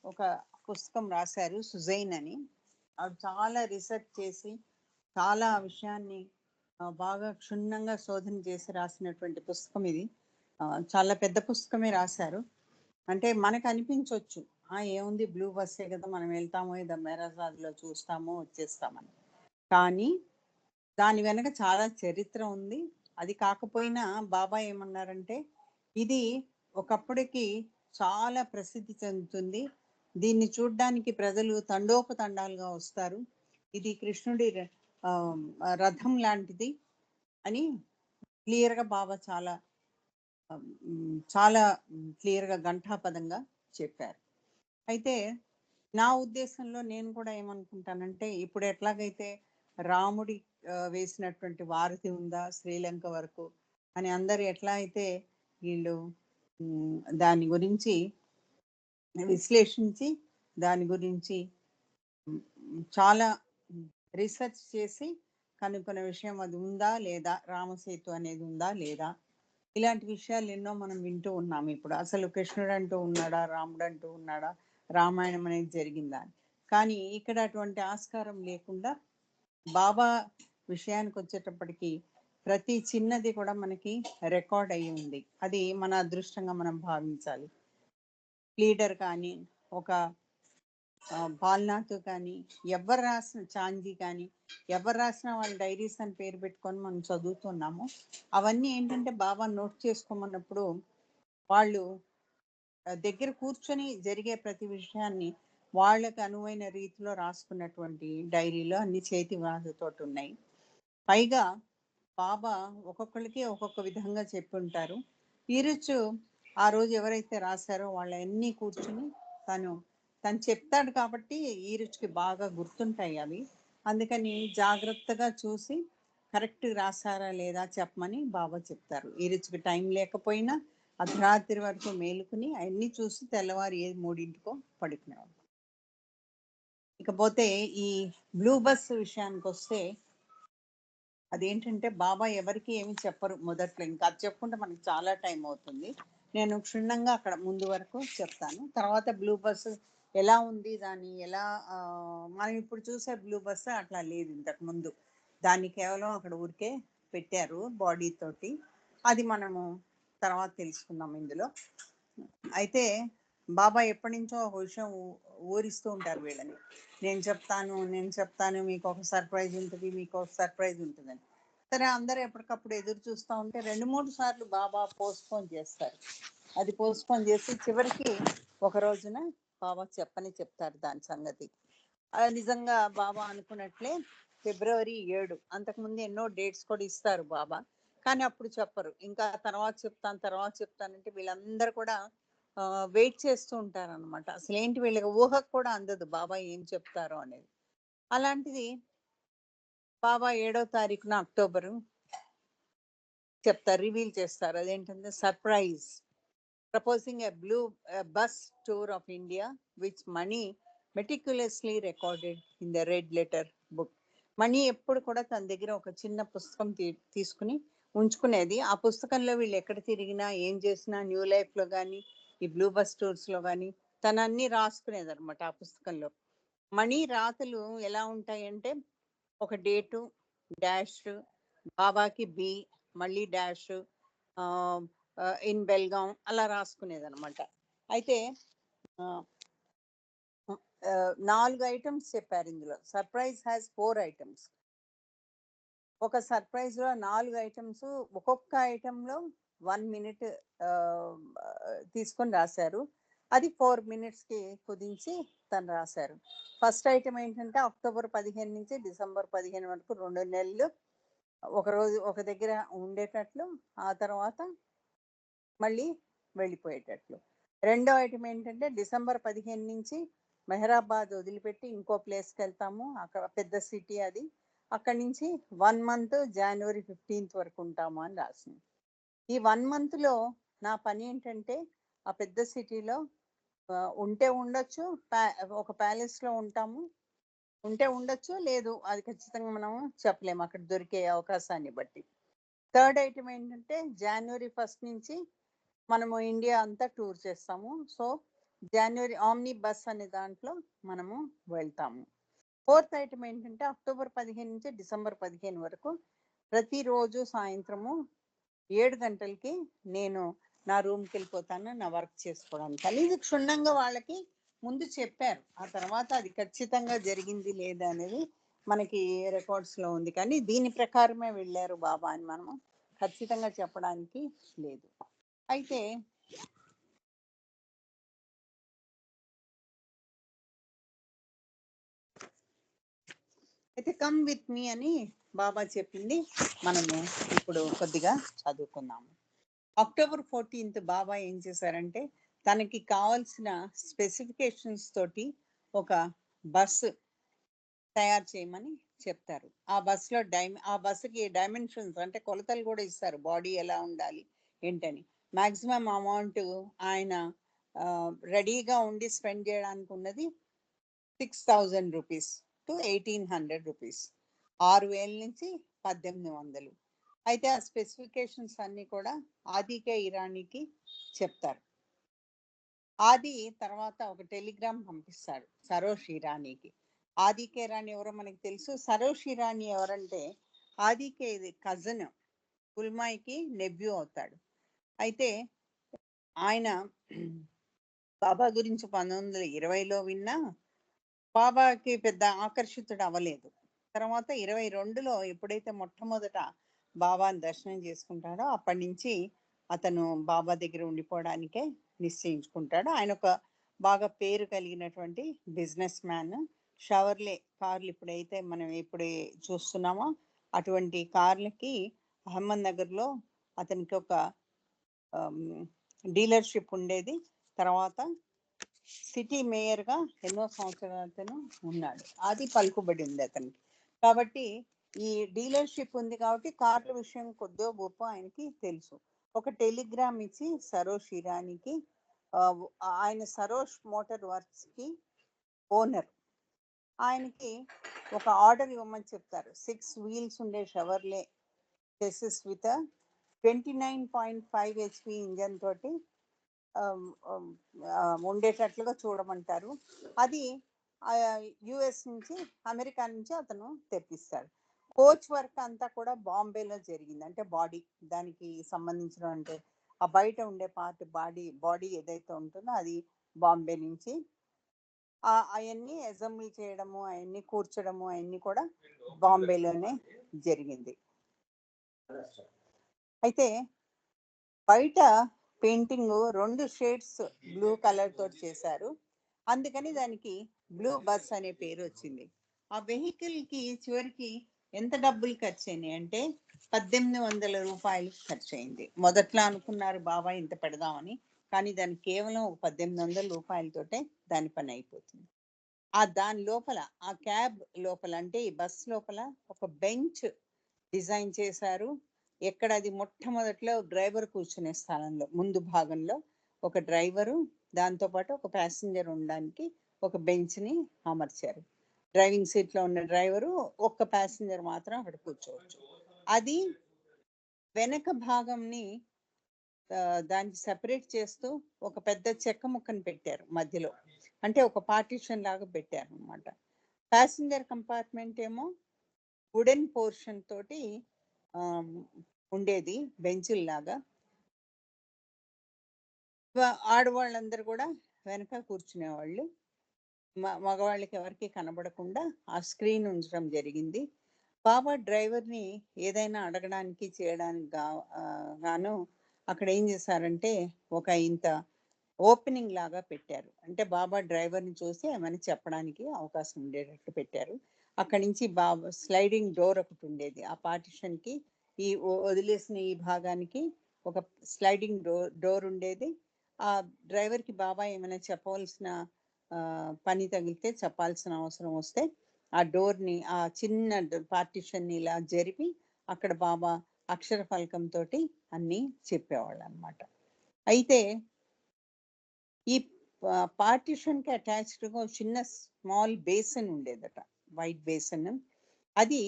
ఒక పుస్తకం రాశారు సుజైన్ అని. అవి చాలా రీసెర్చ్ చేసి చాలా విషయాన్ని బాగా క్షుణ్ణంగా శోధన చేసి రాసినటువంటి పుస్తకం ఇది. చాలా పెద్ద పుస్తకమే రాశారు. అంటే మనకు అనిపించవచ్చు ఏముంది బ్లూ బస్సే కదా, మనం వెళ్తాము ఇది మెహరాబాద్లో చూస్తాము వచ్చేస్తామని. కానీ దాని వెనక చాలా చరిత్ర ఉంది. అది కాకపోయినా బాబా ఏమన్నారంటే ఇది ఒకప్పటికి చాలా ప్రసిద్ధి చెందుతుంది, దీన్ని చూడ్డానికి ప్రజలు తండోపతండాలుగా వస్తారు, ఇది కృష్ణుడి రథం లాంటిది అని క్లియర్గా బాబా చాలా చాలా క్లియర్గా ఘంటాపదంగా చెప్పారు. అయితే నా ఉద్దేశంలో నేను కూడా ఏమనుకుంటానంటే ఇప్పుడు ఎట్లాగైతే రాముడి వేసినటువంటి వారధి ఉందా శ్రీలంక వరకు అని అందరు ఎట్లా అయితే వీళ్ళు దాని గురించి విశ్లేషించి దాని గురించి చాలా రీసెర్చ్ చేసి కనుక్కున్న విషయం అది ఉందా లేదా, రామసేతు అనేది ఉందా లేదా, ఇలాంటి విషయాలు ఎన్నో మనం వింటూ ఉన్నాము. ఇప్పుడు అసలు కృష్ణుడు అంటూ ఉన్నాడా, రాముడు అంటూ ఉన్నాడా, రామాయణం అనేది జరిగిందా అని. కానీ ఇక్కడ అటువంటి ఆస్కారం లేకుండా బాబా విషయానికి వచ్చేటప్పటికి ప్రతి చిన్నది కూడా మనకి రికార్డ్ అయ్యి ఉంది. అది మన అదృష్టంగా మనం భావించాలి. లీడర్ కానీ ఒక బాల్నాథ్ కానీ ఎవరు రాసిన చాందీ కానీ ఎవరు రాసిన వాళ్ళ డైరీస్ అని పేరు పెట్టుకొని మనం చదువుతున్నాము. అవన్నీ ఏంటంటే బాబా నోట్ చేసుకోమన్నప్పుడు వాళ్ళు దగ్గర కూర్చొని జరిగే ప్రతి విషయాన్ని వాళ్ళకు అనువైన రీతిలో రాసుకున్నటువంటి డైరీలో అన్ని చేతి వ్రాతతో ఉన్నాయి. పైగా బాబా ఒక్కొక్కరికి ఒక్కొక్క విధంగా చెప్పి ఉంటారు. ఈరోజు ఆ రోజు ఎవరైతే రాశారో వాళ్ళన్నీ కూర్చుని తను చెప్తాడు కాబట్టి ఈ రుచికి బాగా గుర్తుంటాయి అవి. అందుకని జాగ్రత్తగా చూసి కరెక్ట్ రాసారా లేదా చెప్పమని బాబా చెప్తారు. ఈ రుచికి టైం లేకపోయినా అర్ధరాత్రి వరకు మేలుకుని అవన్నీ చూసి తెల్లవారు 3:00కో పడుకునేవాడు. ఇకపోతే ఈ బ్లూ బస్ విషయానికి వస్తే అదేంటంటే బాబా ఎవరికి ఏమి చెప్పరు మొదట్లో. ఇంకా అది చెప్పుకుంటే మనకి చాలా టైం అవుతుంది. నేను క్షుణ్ణంగా అక్కడ ముందు వరకు చెప్తాను. తర్వాత బ్లూ బస్ ఎలా ఉంది, దాన్ని ఎలా మనం ఇప్పుడు చూసే బ్లూ బస్ అట్లా లేదు ఇంతకు ముందు. దాన్ని కేవలం అక్కడ ఊరికే పెట్టారు బాడీ తోటి. అది మనము తర్వాత తెలుసుకుందాం ఇందులో. అయితే బాబా ఎప్పటి నుంచో ఒక విషయం ఊరిస్తూ ఉంటారు వీళ్ళని. నేను చెప్తాను మీకు ఒక సర్ప్రైజ్ ఉంటుంది, మీకు ఒక సర్ప్రైజ్ ఉంటుందని. సరే అందరూ ఎప్పటికప్పుడు ఎదురు చూస్తూ ఉంటే 2-3 సార్లు బాబా పోస్ట్పోన్ చేస్తారు. అది పోస్ట్పోన్ చేసి చివరికి ఒక రోజున బాబా చెప్తారు దాని సంగతి. అది నిజంగా బాబా అనుకున్నట్లే ఫిబ్రవరి 7. అంతకుముందు ఎన్నో డేట్స్ కూడా ఇస్తారు బాబా, కానీ అప్పుడు చెప్పరు. ఇంకా తర్వాత చెప్తానంటే వీళ్ళందరూ కూడా వెయిట్ చేస్తూ ఉంటారు అనమాట. అసలు ఏంటి వీళ్ళకి ఊహకు కూడా అందదు బాబా ఏం చెప్తారో అనేది. అలాంటిది బాబా 7వ తారీఖున అక్టోబరు చెప్తారు, రివీల్ చేస్తారు. అదేంటంటే surprise proposing a blue bus tour of India which money meticulously recorded in the red letter book. Money ఎప్పుడు కూడా తన దగ్గర ఒక చిన్న పుస్తకం తీసుకుని ఉంచుకునేది. ఆ పుస్తకంలో వీళ్ళు ఎక్కడ తిరిగినా ఏం చేసినా న్యూ లైఫ్లో కానీ ఈ బ్లూ బస్ టూర్స్లో కానీ తను అన్ని రాసుకునేది అనమాట ఆ పుస్తకంలో. మనీ రాతలు ఎలా ఉంటాయంటే ఒక డేటు, డాష్, బాబాకి బి, మళ్ళీ డాష్, ఇన్ బెల్గాం అలా రాసుకునేది అనమాట. అయితే 4 ఐటమ్స్ చెప్పారు ఇందులో. Surprise has 4 items. ఒక సర్ప్రైజ్ లో 4 ఐటమ్స్, ఒక్కొక్క ఐటమ్ లో 1 మినిట్ తీసుకొని రాశారు. అది 4 minutes కి కుదించి తను రాశారు. ఫస్ట్ ఐటమ్ ఏంటంటే అక్టోబర్ 15 నుంచి డిసెంబర్ 15 వరకు 2 నెలలు ఒక రోజు ఒక దగ్గర ఉండేటట్లు, ఆ తర్వాత మళ్ళీ వెళ్ళిపోయేటట్లు. రెండో ఐటమ్ ఏంటంటే డిసెంబర్ 15 నుంచి మెహరాబాద్ వదిలిపెట్టి ఇంకో ప్లేస్కి వెళ్తాము. అక్కడ పెద్ద సిటీ అది. అక్కడి నుంచి 1 month జనవరి 15th వరకు ఉంటాము అని రాసింది. ఈ 1 month లో నా పని ఏంటంటే ఆ పెద్ద సిటీలో ఉంటే ఉండొచ్చు, ఒక ప్యాలెస్ లో ఉంటాము, ఉంటే ఉండొచ్చు, లేదు అది ఖచ్చితంగా మనం చెప్పలేము అక్కడ దొరికే అవకాశాన్ని బట్టి. థర్డ్ ఐటమ్ ఏంటంటే జనవరి 1st నుంచి మనము ఇండియా అంతా టూర్ చేస్తాము. సో జనవరి ఆమ్ని బస్ అనే దాంట్లో మనము వెళ్తాము. ఫోర్త్ ఐటమ్ ఏంటంటే అక్టోబర్ 15 నుంచి డిసెంబర్ 15 వరకు ప్రతిరోజు సాయంత్రము 7 గంటలకి నేను నా రూమ్కి వెళ్ళిపోతాను నా వర్క్ చేసుకోవడానికి. కానీ ఇది క్షుణ్ణంగా వాళ్ళకి ముందు చెప్పారు. ఆ తర్వాత అది ఖచ్చితంగా జరిగింది లేదా అనేది మనకి రికార్డ్స్ లో ఉంది. కానీ దీని ప్రకారమే వెళ్ళారు బాబా అని మనము ఖచ్చితంగా చెప్పడానికి లేదు. అయితే కమ్ విత్ మీ అని బాబా చెప్పింది మనము ఇప్పుడు కొద్దిగా చదువుకుందాము. అక్టోబర్ 14th బాబా ఏం చేశారంటే తనకి కావాల్సిన స్పెసిఫికేషన్స్ తోటి ఒక బస్సు తయారు చేయమని చెప్తారు. ఆ బస్సుకి డైమెన్షన్స్ అంటే కొలతలు కూడా ఇస్తారు, బాడీ ఎలా ఉండాలి ఏంటని. మాక్సిమం అమౌంట్ ఆయన రెడీగా ఉండి స్పెండ్ చేయడానికి ఉన్నది 6,000 రూపీస్ టు 1,800 రూపీస్, 6,000 నుంచి 1,800. అయితే ఆ స్పెసిఫికేషన్స్ అన్ని కూడా ఆదికే ఇరానీకి చెప్తారు. ఆది తర్వాత ఒక టెలిగ్రామ్ పంపిస్తాడు సరోష్ ఇరానీకి. ఆదికే ఇరానీ ఎవరో మనకి తెలుసు. సరోష్ ఇరానీ ఎవరంటే ఆదికే కజన్, కుల్మాయికి నెబ్యూ అవుతాడు. అయితే ఆయన బాబా గురించి 1920లో విన్నా బాబాకి పెద్ద ఆకర్షితుడు అవ్వలేదు. తర్వాత 22లో ఎప్పుడైతే మొట్టమొదట బాబాని దర్శనం చేసుకుంటాడో అప్పటి నుంచి అతను బాబా దగ్గర ఉండిపోవడానికే నిశ్చయించుకుంటాడు. ఆయన ఒక బాగా పేరు కలిగినటువంటి బిజినెస్ మ్యాన్. షవర్లే కార్లు ఇప్పుడైతే మనం ఎప్పుడే చూస్తున్నామో అటువంటి కార్లకి అహ్మద్ నగర్లో అతనికి ఒక డీలర్షిప్ ఉండేది. తర్వాత సిటీ మేయర్గా ఎన్నో సంవత్సరాలు అతను ఉన్నాడు. అది పలుకుబడి ఉంది అతనికి. కాబట్టి ఈ డీలర్షిప్ ఉంది కాబట్టి కార్ల విషయం కొద్దిగా గొప్ప ఆయనకి తెలుసు. ఒక టెలిగ్రామ్ ఇచ్చి సరోష్ ఇరానీకి, ఆయన సరోష్ మోటార్ వర్క్స్ కి ఓనర్, ఆయనకి ఒక ఆర్డర్ ఇవ్వమని చెప్తారు. 6 wheels ఉండే షవర్లే చెసిస్ విత్ 29.5 HP ఇంజన్ తోటి ఉండేటట్లుగా చూడమంటారు. అది యుఎస్ నుంచి అమెరికా నుంచి అతను తెప్పిస్తాడు. కోచ్ వర్క్ అంతా కూడా బాంబేలో జరిగింది. అంటే బాడీ దానికి సంబంధించిన అంటే ఆ బయట ఉండే పార్ట్ బాడీ ఏదైతే ఉంటుందో అది బాంబే నుంచి. అవన్నీ అసెంబ్లీ చేయడము, అవన్నీ కూర్చడము అవన్నీ కూడా బాంబేలోనే జరిగింది. అయితే బయట పెయింటింగ్ 2 shades బ్లూ కలర్ తోటి చేశారు. అందుకని దానికి బ్లూ బస్ అనే పేరు వచ్చింది. ఆ వెహికల్ కి చివరికి ఎంత డబ్బులు ఖర్చు అయినాయి అంటే 1,800 రూపాయలు ఖర్చు అయింది. మొదట్లో అనుకున్నారు బాబా ఇంత పెడదామని, కానీ దానికి కేవలం 1,800 రూపాయలతోటే దాని పని అయిపోతుంది. దాని లోపల ఆ క్యాబ్ లోపల అంటే ఈ బస్ లోపల ఒక బెంచ్ డిజైన్ చేశారు. ఎక్కడ అది మొట్టమొదట్లో డ్రైవర్ కూర్చునే స్థానంలో ముందు భాగంలో ఒక డ్రైవరు, దాంతోపాటు ఒక ప్యాసింజర్ ఉండడానికి ఒక బెంచ్ ని అమర్చారు. డ్రైవింగ్ సీట్ లో ఉన్న డ్రైవరు, ఒక్క ప్యాసింజర్ మాత్రం అక్కడ కూర్చోవచ్చు. అది వెనక భాగంని దానికి సెపరేట్ చేస్తూ ఒక పెద్ద చెక్క ముక్కను పెట్టారు మధ్యలో, అంటే ఒక పార్టీషన్ లాగా పెట్టారు అనమాట. ప్యాసింజర్ కంపార్ట్మెంట్ ఏమో వుడెన్ పోర్షన్ తోటి ఉండేది, బెంచుల్లాగా. ఆడవాళ్ళందరూ కూడా వెనక కూర్చునేవాళ్ళు. మగవాళ్ళకి ఎవరికి కనబడకుండా ఆ స్క్రీన్ ఉంచడం జరిగింది. బాబా డ్రైవర్ని ఏదైనా అడగడానికి చేయడానికి గాను అక్కడ ఏం చేశారంటే ఒక ఇంత ఓపెనింగ్ లాగా పెట్టారు. అంటే బాబా డ్రైవర్ని చూసి ఏమైనా చెప్పడానికి అవకాశం ఉండేటట్టు పెట్టారు. అక్కడి నుంచి బాబా స్లైడింగ్ డోర్ ఒకటి ఉండేది. ఆ పార్టిషన్కి ఈ వదిలేసిన ఈ భాగానికి ఒక స్లైడింగ్ డోర్ ఉండేది. ఆ డ్రైవర్కి బాబా ఏమైనా చెప్పవలసిన పని తగిలితే, చెప్పాల్సిన అవసరం వస్తే ఆ డోర్ని, ఆ చిన్న పార్టిషన్ని ఇలా జరిపి అక్కడ బాబా అక్షర ఫలకంతో అన్నీ చెప్పేవాళ్ళు అనమాట. అయితే ఈ పార్టిషన్కి అటాచ్డ్గా చిన్న స్మాల్ బేసిన్ ఉండేదట, వైట్ బేసిన్. అది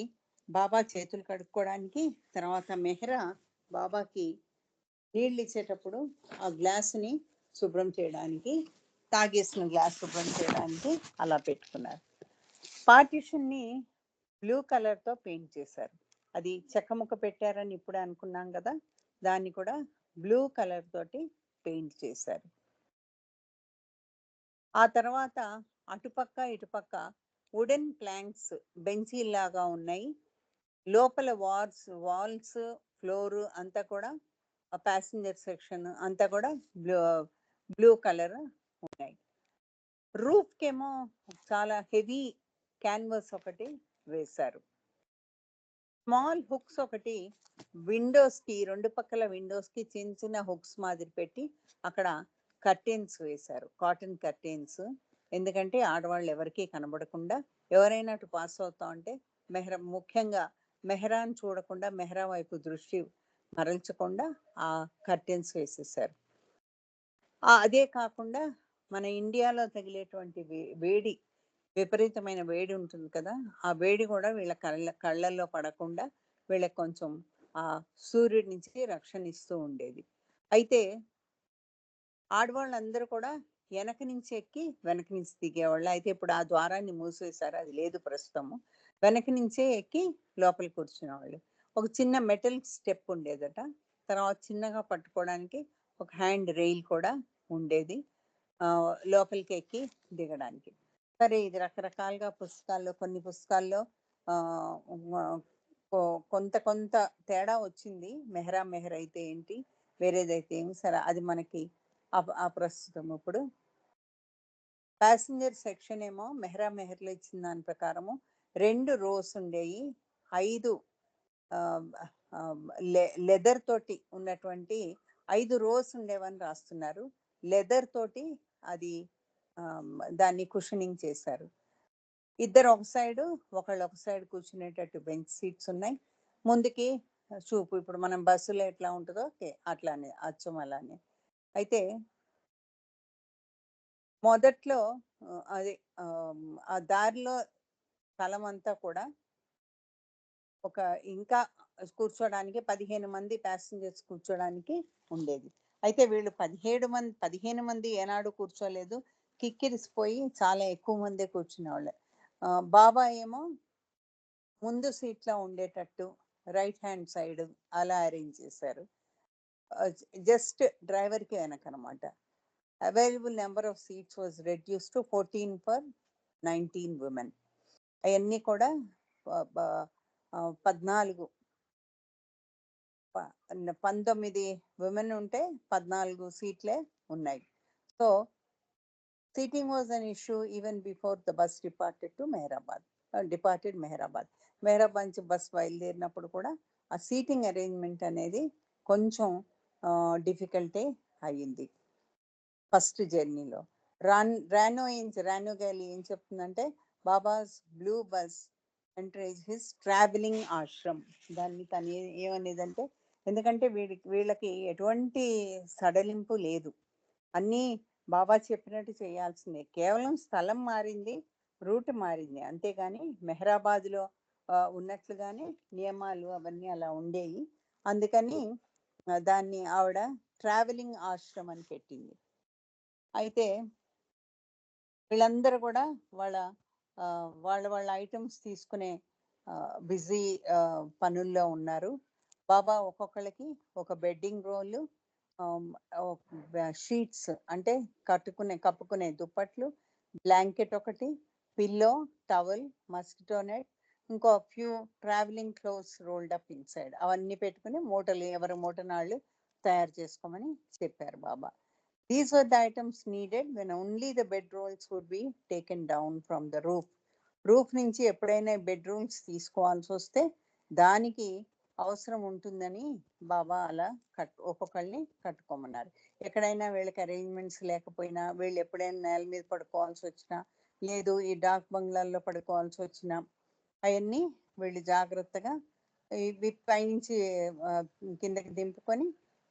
బాబా చేతులు కడుక్కోవడానికి, తర్వాత మెహరా బాబాకి నీళ్ళు ఇచ్చేటప్పుడు ఆ గ్లాసుని శుభ్రం చేయడానికి, తాగేసిన గ్లాస్ శుభ్రం చేయడానికి అలా పెట్టుకున్నారు. పార్టిషన్ని బ్లూ కలర్తో పెయింట్ చేశారు. అది చెక్కముక్క పెట్టారని ఇప్పుడే అనుకున్నాం కదా, దాన్ని కూడా బ్లూ కలర్ తోటి పెయింట్ చేశారు. ఆ తర్వాత అటుపక్క ఇటుపక్క వుడెన్ ప్లాంక్స్ బెంచీల్లాగా ఉన్నాయి. లోపల వాల్స్ ఫ్లోర్ అంతా కూడా ప్యాసింజర్ సెక్షన్ అంతా కూడా బ్లూ కలర్ ఉన్నాయి. రూఫ్కేమో చాలా హెవీ క్యాన్వాస్ ఒకటి వేశారు. స్మాల్ హుక్స్ ఒకటి విండోస్కి, రెండు పక్కల విండోస్కి చిన్న చిన్న హుక్స్ మాదిరి పెట్టి అక్కడ కర్టెన్స్ వేశారు, కాటన్ కర్టెన్స్. ఎందుకంటే ఆడవాళ్ళు ఎవరికీ కనబడకుండా, ఎవరైనా అటు పాస్ అవుతా ఉంటే ముఖ్యంగా మెహరాన్ చూడకుండా, మెహరా వైపు దృష్టి మరల్చకుండా ఆ కర్టెన్స్ వేసేసారు. అదే కాకుండా మన ఇండియాలో తగిలేటువంటి వేడి, విపరీతమైన వేడి ఉంటుంది కదా, ఆ వేడి కూడా వీళ్ళ కళ్ళల్లో పడకుండా వీళ్ళకి కొంచెం ఆ సూర్యుడి నుంచి రక్షణ ఇస్తూ ఉండేది. అయితే ఆడవాళ్ళందరూ కూడా వెనక నుంచి ఎక్కి వెనక నుంచి దిగేవాళ్ళు. అయితే ఇప్పుడు ఆ ద్వారాన్ని మూసివేశారు, అది లేదు ప్రస్తుతము. వెనక నుంచే ఎక్కి లోపల కూర్చునేవాళ్ళు. ఒక చిన్న మెటల్ స్టెప్ ఉండేదట. తర్వాత చిన్నగా పట్టుకోవడానికి ఒక హ్యాండ్ రైల్ కూడా ఉండేది లోపలికి ఎక్కి దిగడానికి. సరే, ఇది రకరకాలుగా పుస్తకాల్లో, కొన్ని పుస్తకాల్లో కొంత తేడా వచ్చింది. మెహరా అయితే ఏంటి, వేరేదైతే ఏమి, సరే అది మనకి ప్రస్తుతం. ఇప్పుడు ప్యాసింజర్ సెక్షన్ ఏమో మెహర్లో ఇచ్చిన దాని ప్రకారము 2 rows ఉండేవి. 5 లెదర్ తోటి ఉన్నటువంటి 5 rows ఉండేవని రాస్తున్నారు. లెదర్ తోటి అది దాన్ని కుషనింగ్ చేశారు. ఇద్దరు ఒక సైడు, ఒకళ్ళు ఒక సైడ్ కూర్చునేటట్టు బెంచ్ సీట్స్ ఉన్నాయి. ముందుకి చూపు, ఇప్పుడు మనం బస్సులో ఎట్లా ఉంటుందో అట్లానే, అచ్చం అలానే. అయితే మొదట్లో అది ఆ దారిలో స్థలం అంతా కూడా ఒక ఇంకా కూర్చోడానికి 15 మంది ప్యాసింజర్స్ కూర్చోడానికి ఉండేది. అయితే వీళ్ళు 15 మంది ఏనాడు కూర్చోలేదు, కిక్కిరిసిపోయి చాలా ఎక్కువ మందే కూర్చునేవాళ్ళు. బాబా ఏమో ముందు సీట్లో ఉండేటట్టు రైట్ హ్యాండ్ సైడ్ అలా అరేంజ్ చేశారు, జస్ట్ డ్రైవర్కి వెనకనమాట. Available number of seats was reduce to 14 for 19 women. అవన్నీ కూడా 19 women ఉంటే 14 సీట్లే ఉన్నాయి. So seating was an issue even before the bus departed Mehrabad. Mehrabad నుంచి బస్ బయలుదేరినప్పుడు కూడా ఆ సీటింగ్ అరేంజ్మెంట్ అనేది కొంచెం డిఫికల్టే అయ్యింది ఫస్ట్ జర్నీలో. రానో గ్యాలీ ఏం చెప్తుందంటే, babas blue bus encourage his travelling Ashram. దాన్ని తను ఏమనేదంటే, ఎందుకంటే వీళ్ళకి ఎటువంటి సడలింపు లేదు, అన్నీ బాబా చెప్పినట్టు చేయాల్సిందే, కేవలం స్థలం మారింది, రూట్ మారింది, అంతేగాని మెహరాబాద్లో ఉన్నట్లుగానే నియమాలు అవన్నీ అలా ఉండేవి. అందుకని దాన్ని ఆవిడ ట్రావెలింగ్ ఆశ్రమ్ అని పెట్టింది. అయితే వీళ్ళందరూ కూడా వాళ్ళ ఐటమ్స్ తీసుకునే బిజీ పనుల్లో ఉన్నారు. బాబా ఒక్కొక్కళ్ళకి ఒక బెడ్డింగ్ రోల్, షీట్స్ అంటే కప్పుకునే దుప్పట్లు, బ్లాంకెట్ ఒకటి, పిల్లో, టవల్, మస్కిటో నెట్, ఇంకో few travelling clothes rolled up inside. అవన్నీ పెట్టుకుని మూటలు ఎవరి మూటనాళ్ళు తయారు చేసుకోమని చెప్పారు బాబా. These were the items needed when only the bedrolls would be taken down from the roof. Roof నుంచి ఎప్పుడైనా బెడ్రూమ్స్ తీసుకోవాల్సి వస్తే దానికి అవసరం ఉంటుందని బాబా అలా ఒక్కొక్కళ్ళని కట్టుకోమన్నారు. ఎక్కడైనా వీళ్ళకి అరేంజ్మెంట్స్ లేకపోయినా, వీళ్ళు ఎప్పుడైనా నేల మీద పడుకోవాల్సి వచ్చినా, లేదు ఈ డాక్ బంగ్లాల్లో పడుకోవాల్సి వచ్చినా, అవన్నీ వీళ్ళు జాగ్రత్తగా పైనుంచి కిందకి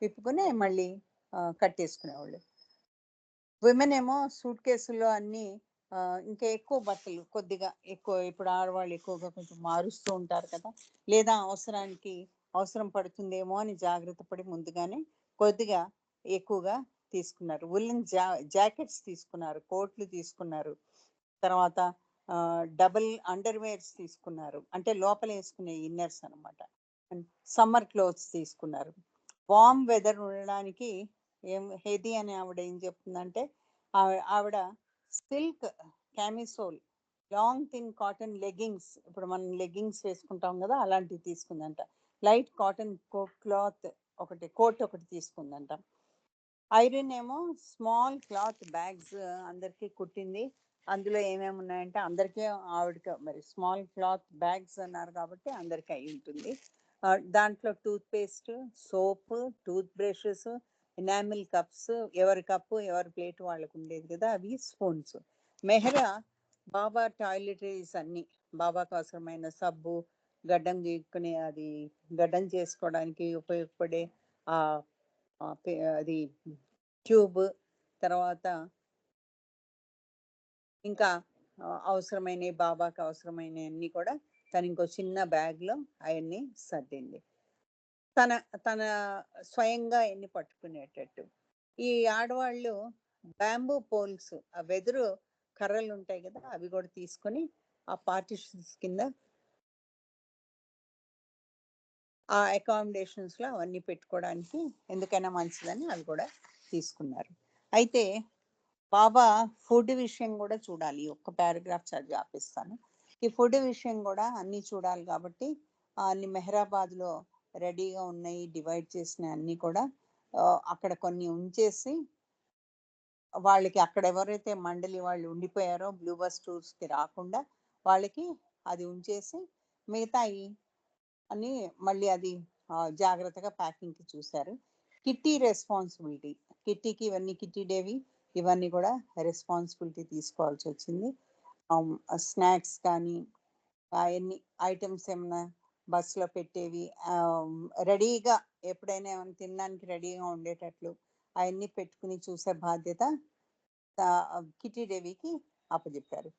విప్పుకొని మళ్ళీ కట్టేసుకునేవాళ్ళు. విమెన్ ఏమో సూట్ కేసుల్లో అన్ని ఇంకా ఎక్కువ బట్టలు కొద్దిగా ఎక్కువ, ఇప్పుడు ఆడవాళ్ళు ఎక్కువగా కొంచెం మారుస్తూ ఉంటారు కదా, లేదా అవసరం పడుతుందేమో అని జాగ్రత్త పడి ముందుగానే కొద్దిగా ఎక్కువగా తీసుకున్నారు. ఉల్లెన్ జాకెట్స్ తీసుకున్నారు, కోట్లు తీసుకున్నారు, తర్వాత డబుల్ అండర్వేర్స్ తీసుకున్నారు, అంటే లోపల వేసుకునే ఇన్నర్స్ అనమాట. సమ్మర్ క్లోత్స్ తీసుకున్నారు. వార్మ్ వెదర్ ఉండడానికి హెదీ అనే ఆవిడ ఏం చెప్తుందంటే, ఆవిడ silk camisole, long thin cotton leggings, ఇప్పుడు మనం లెగ్గింగ్స్ వేసుకుంటాం కదా అలాంటివి తీసుకుందంట. లైట్ కాటన్ క్లాత్ కోట్ ఒకటి తీసుకుందంట. ఐరన్ ఏమో స్మాల్ క్లాత్ బ్యాగ్స్ అందరికీ కుట్టింది. అందులో ఏమేమి ఉన్నాయంటే అందరికీ ఆవిడకి మరి స్మాల్ క్లాత్ బ్యాగ్స్ అన్నారు కాబట్టి అందరికీ అయి ఉంటుంది. దాంట్లో toothpaste, soap, toothbrushes, enamel cups, ఎవరి కప్పు ఎవరి ప్లేట్ వాళ్ళకు ఉండేది కదా, అవి స్పూన్స్. మెహరా బాబా టాయిలెటరీస్ అన్ని, బాబాకు అవసరమైన సబ్బు, గడ్డం చేసుకోవడానికి ఉపయోగపడే అది ట్యూబ్, తర్వాత ఇంకా బాబాకు అవసరమైన అన్ని కూడా తను ఇంకో చిన్న బ్యాగ్లో అవన్నీ సర్దింది. తన స్వయంగా ఎన్ని పట్టుకునేటట్టు. ఈ ఆడవాళ్ళు బ్యాంబూ పోల్స్, ఆ వెదురు కర్రలు ఉంటాయి కదా, అవి కూడా తీసుకొని ఆ పార్టిషన్స్ కింద ఆ అకామిడేషన్స్ లో అవన్నీ పెట్టుకోవడానికి ఎందుకైనా మంచిదని అవి కూడా తీసుకున్నారు. అయితే బాబా ఫుడ్ విషయం కూడా చూడాలి. ఒక్క పారాగ్రాఫ్ చదివి ఆపిస్తాను. ఈ ఫుడ్ విషయం కూడా అన్ని చూడాలి కాబట్టి అన్ని మెహరాబాద్ లో రెడీగా ఉన్నాయి, డివైడ్ చేసిన అన్ని కూడా అక్కడ కొన్ని ఉంచేసి, వాళ్ళకి అక్కడ ఎవరైతే మండలి వాళ్ళు ఉండిపోయారో బ్లూ బస్ టూర్స్ కి రాకుండా వాళ్ళకి అది ఉంచేసి మిగతాయి అని మళ్ళీ అది జాగ్రత్తగా ప్యాకింగ్ కి చూశారు. కిట్టి రెస్పాన్సిబిలిటీ, కిట్టీకి ఇవన్నీ కిట్టి డేవి ఇవన్నీ కూడా రెస్పాన్సిబిలిటీ తీసుకోవాల్సి వచ్చింది. స్నాక్స్ కానీ ఎన్ని ఐటమ్స్ ఏమైనా బస్సులో పెట్టేవి రెడీగా, ఎప్పుడైనా ఏమైనా తినడానికి రెడీగా ఉండేటట్లు అవన్నీ పెట్టుకుని చూసే బాధ్యత కిట్టి దేవికి అప్పచెప్పారు.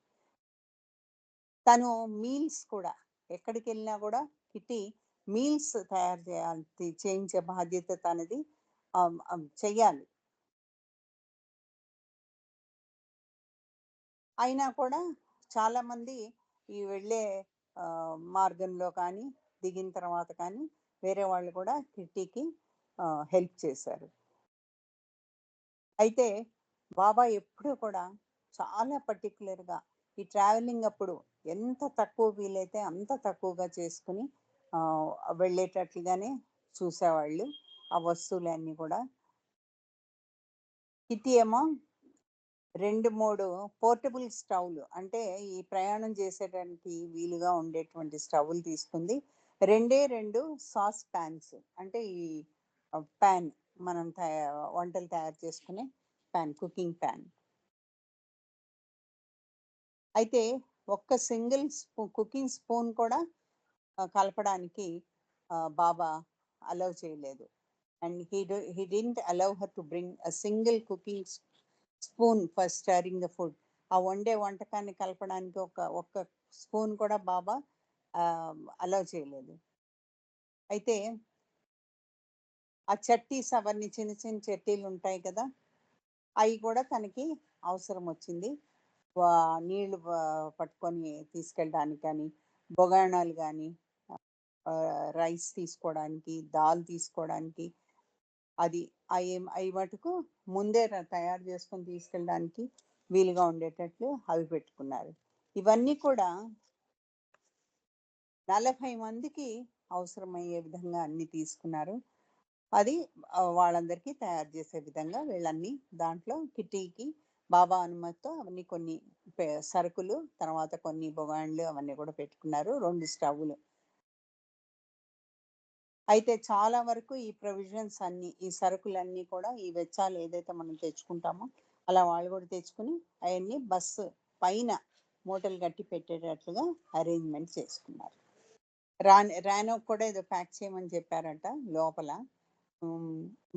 తను మీల్స్ కూడా ఎక్కడికి వెళ్ళినా కూడా కిట్టి మీల్స్ తయారు చేయించే బాధ్యత తనది చెయ్యాలి. అయినా కూడా చాలా మంది ఈ వెళ్ళే మార్గంలో కానీ దిగిన తర్వాత కానీ వేరే వాళ్ళు కూడా కిట్టీకి హెల్ప్ చేశారు. అయితే బాబా ఎప్పుడూ కూడా చాలా పర్టికులర్గా ఈ ట్రావెలింగ్ అప్పుడు ఎంత తక్కువ వీలైతే అంత తక్కువగా చేసుకుని వెళ్ళేటట్లుగానే చూసేవాళ్ళు ఆ వస్తువులన్నీ కూడా. కిట్టి ఏమో 2-3 పోర్టబుల్ స్టవ్లు, అంటే ఈ ప్రయాణం చేసేటానికి వీలుగా ఉండేటువంటి స్టవ్లు తీసుకుంది. 2 సాస్ ప్యాన్స్, అంటే ఈ ప్యాన్ మనం వంటలు తయారు చేసుకునే ప్యాన్, కుకింగ్ ప్యాన్. అయితే ఒక్క సింగిల్ కుకింగ్ స్పూన్ కూడా కలపడానికి బాబా అలౌ చేయలేదు. And he didn't allow her to bring a single cooking spoon for stirring the food. ఆ వంటకాన్ని కలపడానికి ఒక్క స్పూన్ కూడా బాబా అలౌ చేయలేదు. అయితే ఆ చట్టీస్, అవన్నీ చిన్న చిన్న చట్టీలు ఉంటాయి కదా, అవి కూడా తనకి అవసరం వచ్చింది. నీళ్లు పట్టుకొని తీసుకెళ్ళడానికి కానీ, బొగాణాలు కానీ, రైస్ తీసుకోవడానికి, దాల్ తీసుకోవడానికి, అది అవి మటుకు ముందే తయారు చేసుకొని తీసుకెళ్ళడానికి వీలుగా ఉండేటట్లు అవి పెట్టుకున్నారు. ఇవన్నీ కూడా 40 మందికి అవసరమయ్యే విధంగా అన్ని తీసుకున్నారు. అది వాళ్ళందరికీ తయారు చేసే విధంగా వీళ్ళన్నీ దాంట్లో కిట్టీకి బాబా అనుమతితో అవన్నీ కొన్ని సరుకులు, తర్వాత కొన్ని బొగాండ్లు అవన్నీ కూడా పెట్టుకున్నారు. 2 స్టవ్లు. అయితే చాలా వరకు ఈ ప్రొవిజన్స్ అన్ని, ఈ సరుకులన్నీ కూడా, ఈ వెచ్చాలు ఏదైతే మనం తెచ్చుకుంటామో అలా వాళ్ళు కూడా తెచ్చుకుని అవన్నీ బస్సు పైన మూటలు కట్టి పెట్టేటట్లుగా అరేంజ్మెంట్ చేసుకున్నారు. రానో కూడా ఏదో ప్యాక్ చేయమని చెప్పారట లోపల.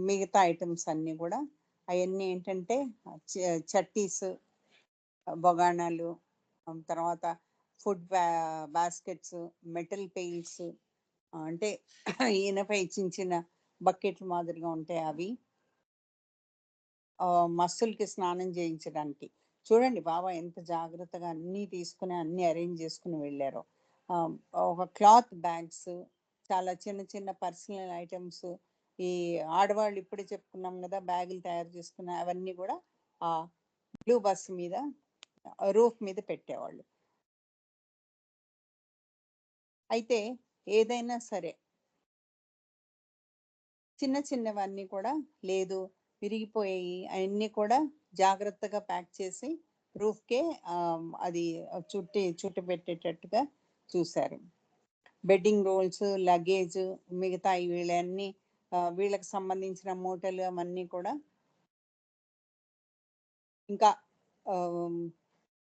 మిగతా ఐటమ్స్ అన్నీ కూడా అవన్నీ ఏంటంటే చట్టీస్, బొగాణాలు, తర్వాత ఫుడ్ బాస్కెట్స్, మెటల్ పెయిల్స్, అంటే ఈయనపై చిన్న చిన్న బకెట్లు మాదిరిగా ఉంటాయి అవి, మస్సులకి స్నానం చేయించడానికి. చూడండి బాబా ఎంత జాగ్రత్తగా అన్నీ తీసుకుని అన్నీ అరేంజ్ చేసుకుని వెళ్ళారో. ఒక క్లాత్ బ్యాగ్స్, చాలా చిన్న చిన్న పర్సనల్ ఐటమ్స్, ఈ ఆడవాళ్ళు ఇప్పుడే చెప్పుకున్నాం కదా బ్యాగులు తయారు చేసుకున్న అవన్నీ కూడా ఆ బ్లూ బస్ మీద, రూఫ్ మీద పెట్టేవాళ్ళు. అయితే ఏదైనా సరే చిన్న చిన్నవన్నీ కూడా లేదు, విరిగిపోయాయి, అవన్నీ కూడా జాగ్రత్తగా ప్యాక్ చేసి రూఫ్కే అది చుట్టి పెట్టేటట్టుగా చూశారు. బెడ్డింగ్ రోల్స్, లగేజ్, మిగతా వీళ్ళన్నీ వీళ్ళకి సంబంధించిన మూటలు అవన్నీ కూడా, ఇంకా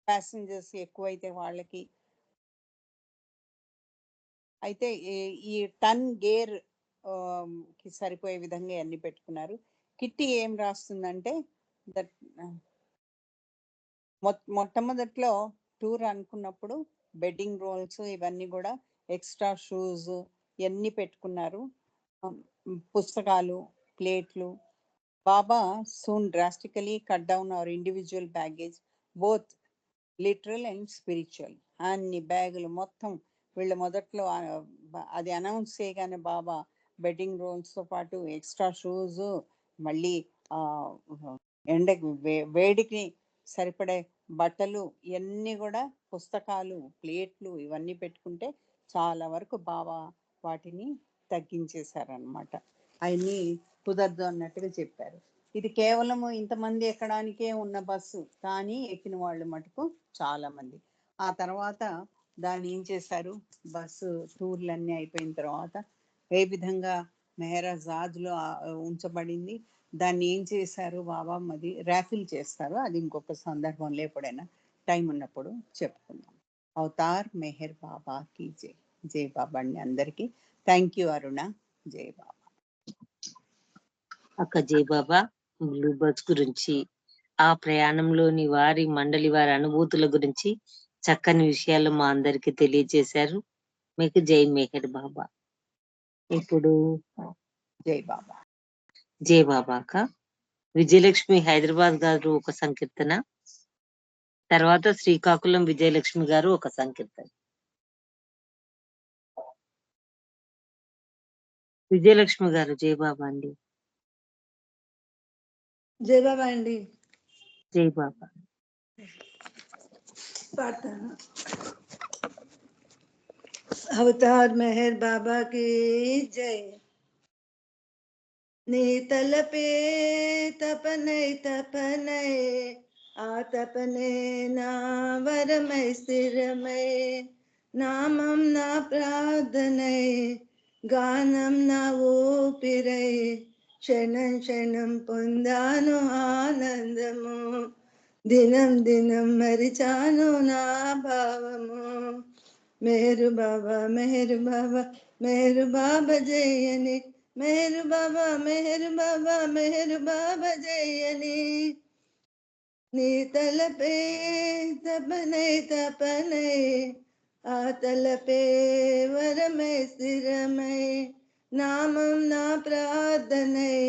ప్యాసింజర్స్ ఎక్కువైతే వాళ్ళకి. అయితే ఈ టన్ గేర్ కి సరిపోయే విధంగా అన్ని పెట్టుకున్నారు. కిట్టి ఏం రాస్తుందంటే మొట్టమొదట్లో టూర్ అనుకున్నప్పుడు బెడ్డింగ్ రోల్స్ ఇవన్నీ కూడా, ఎక్స్ట్రా షూస్ ఇవన్నీ పెట్టుకున్నారు, పుస్తకాలు, ప్లేట్లు. Baba soon drastically cut down our individual baggage, both literal and spiritual. అన్ని బ్యాగులు మొత్తం వీళ్ళు మొదట్లో అది అనౌన్స్ చేయగానే బాబా బెడ్డింగ్ రోల్స్తో పాటు ఎక్స్ట్రా షూస్, మళ్ళీ ఎండకి వేడికి సరిపడే బట్టలు, ఇవన్నీ కూడా పుస్తకాలు, ప్లేట్లు ఇవన్నీ పెట్టుకుంటే చాలా వరకు బాబా వాటిని తగ్గించేశారనమాట. అవన్నీ కుదరదు అన్నట్టుగా చెప్పారు. ఇది కేవలము ఇంతమంది ఎక్కడానికే ఉన్న బస్సు, కానీ ఎక్కిన వాళ్ళు మటుకు చాలా మంది. ఆ తర్వాత దాన్ని ఏం చేశారు, బస్సు టూర్లన్నీ అయిపోయిన తర్వాత ఏ విధంగా మెహరాజాద్లో ఉంచబడింది, దాన్ని ఏం చేశారు బాబా, అది ర్యాఫిల్ చేస్తారు. అది ఇంకొక సందర్భంలో ఎప్పుడైనా టైం ఉన్నప్పుడు చెప్పుకుందాం. అవతార్ మెహర్ బాబాకి జై. జై బాబా అండి అందరికీ. థ్యాంక్ యూ అరుణ. జై బాబా. అక్క జై బాబా బ్లూ బస్ గురించి, ఆ ప్రయాణంలోని వారి మండలి వారి అనుభూతుల గురించి చక్కని విషయాలు మా అందరికి తెలియజేశారు. మీకు జై మెహర్ బాబా. ఇప్పుడు జై బాబా. జై బాబా అక్క. విజయలక్ష్మి హైదరాబాద్ గారు ఒక సంకీర్తన, తర్వాత శ్రీకాకుళం విజయలక్ష్మి గారు ఒక సంకీర్తన. విజయలక్ష్మి గారు జై బాబా అండి. జై బాబా అండి. జై బాబా. పాడతాను. అవతార్ మెహర్ బాబా की जय. నీ తలపే తపనై తపనై, ఆ తపనే నా వరమై స్థిరమై, నామం నా ప్రార్థనై, గానం నా ఊపిరై, క్షణం క్షణం పొందాను ఆనందము, దినం దినం మరిచాను నా భావము. మెహరు బాబా మెహరు బాబా మెహరు బాబా జయని, మెహరు బాబా మెహరు బాబా మెహరు బాబా జయని. నీ తలపే తపనై తపనై, ఆ తలపే వరమై స్థిరమై, నామం నా ప్రార్థనై,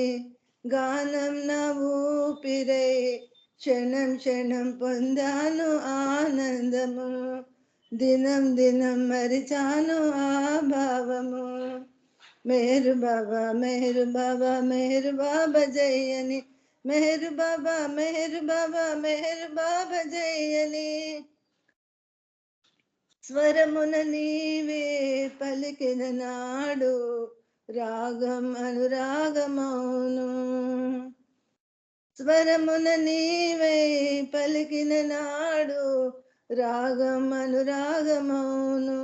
గానం నా ఊపిరై, క్షణం క్షణం పొందాను ఆనందము, దినం దినం మరిచాను ఆ భావము. మెహర్ బాబా మెహర్ బాబా మెహర్ బాబా జయని మెహర్ బాబా మెహర్ బాబా మెహర్ బాబా జయని స్వరమున నీవే పలికిన నాడు రాగం అనురాగమౌను స్వరమున నీవే పలికిన నాడు రాగం అనురాగమౌను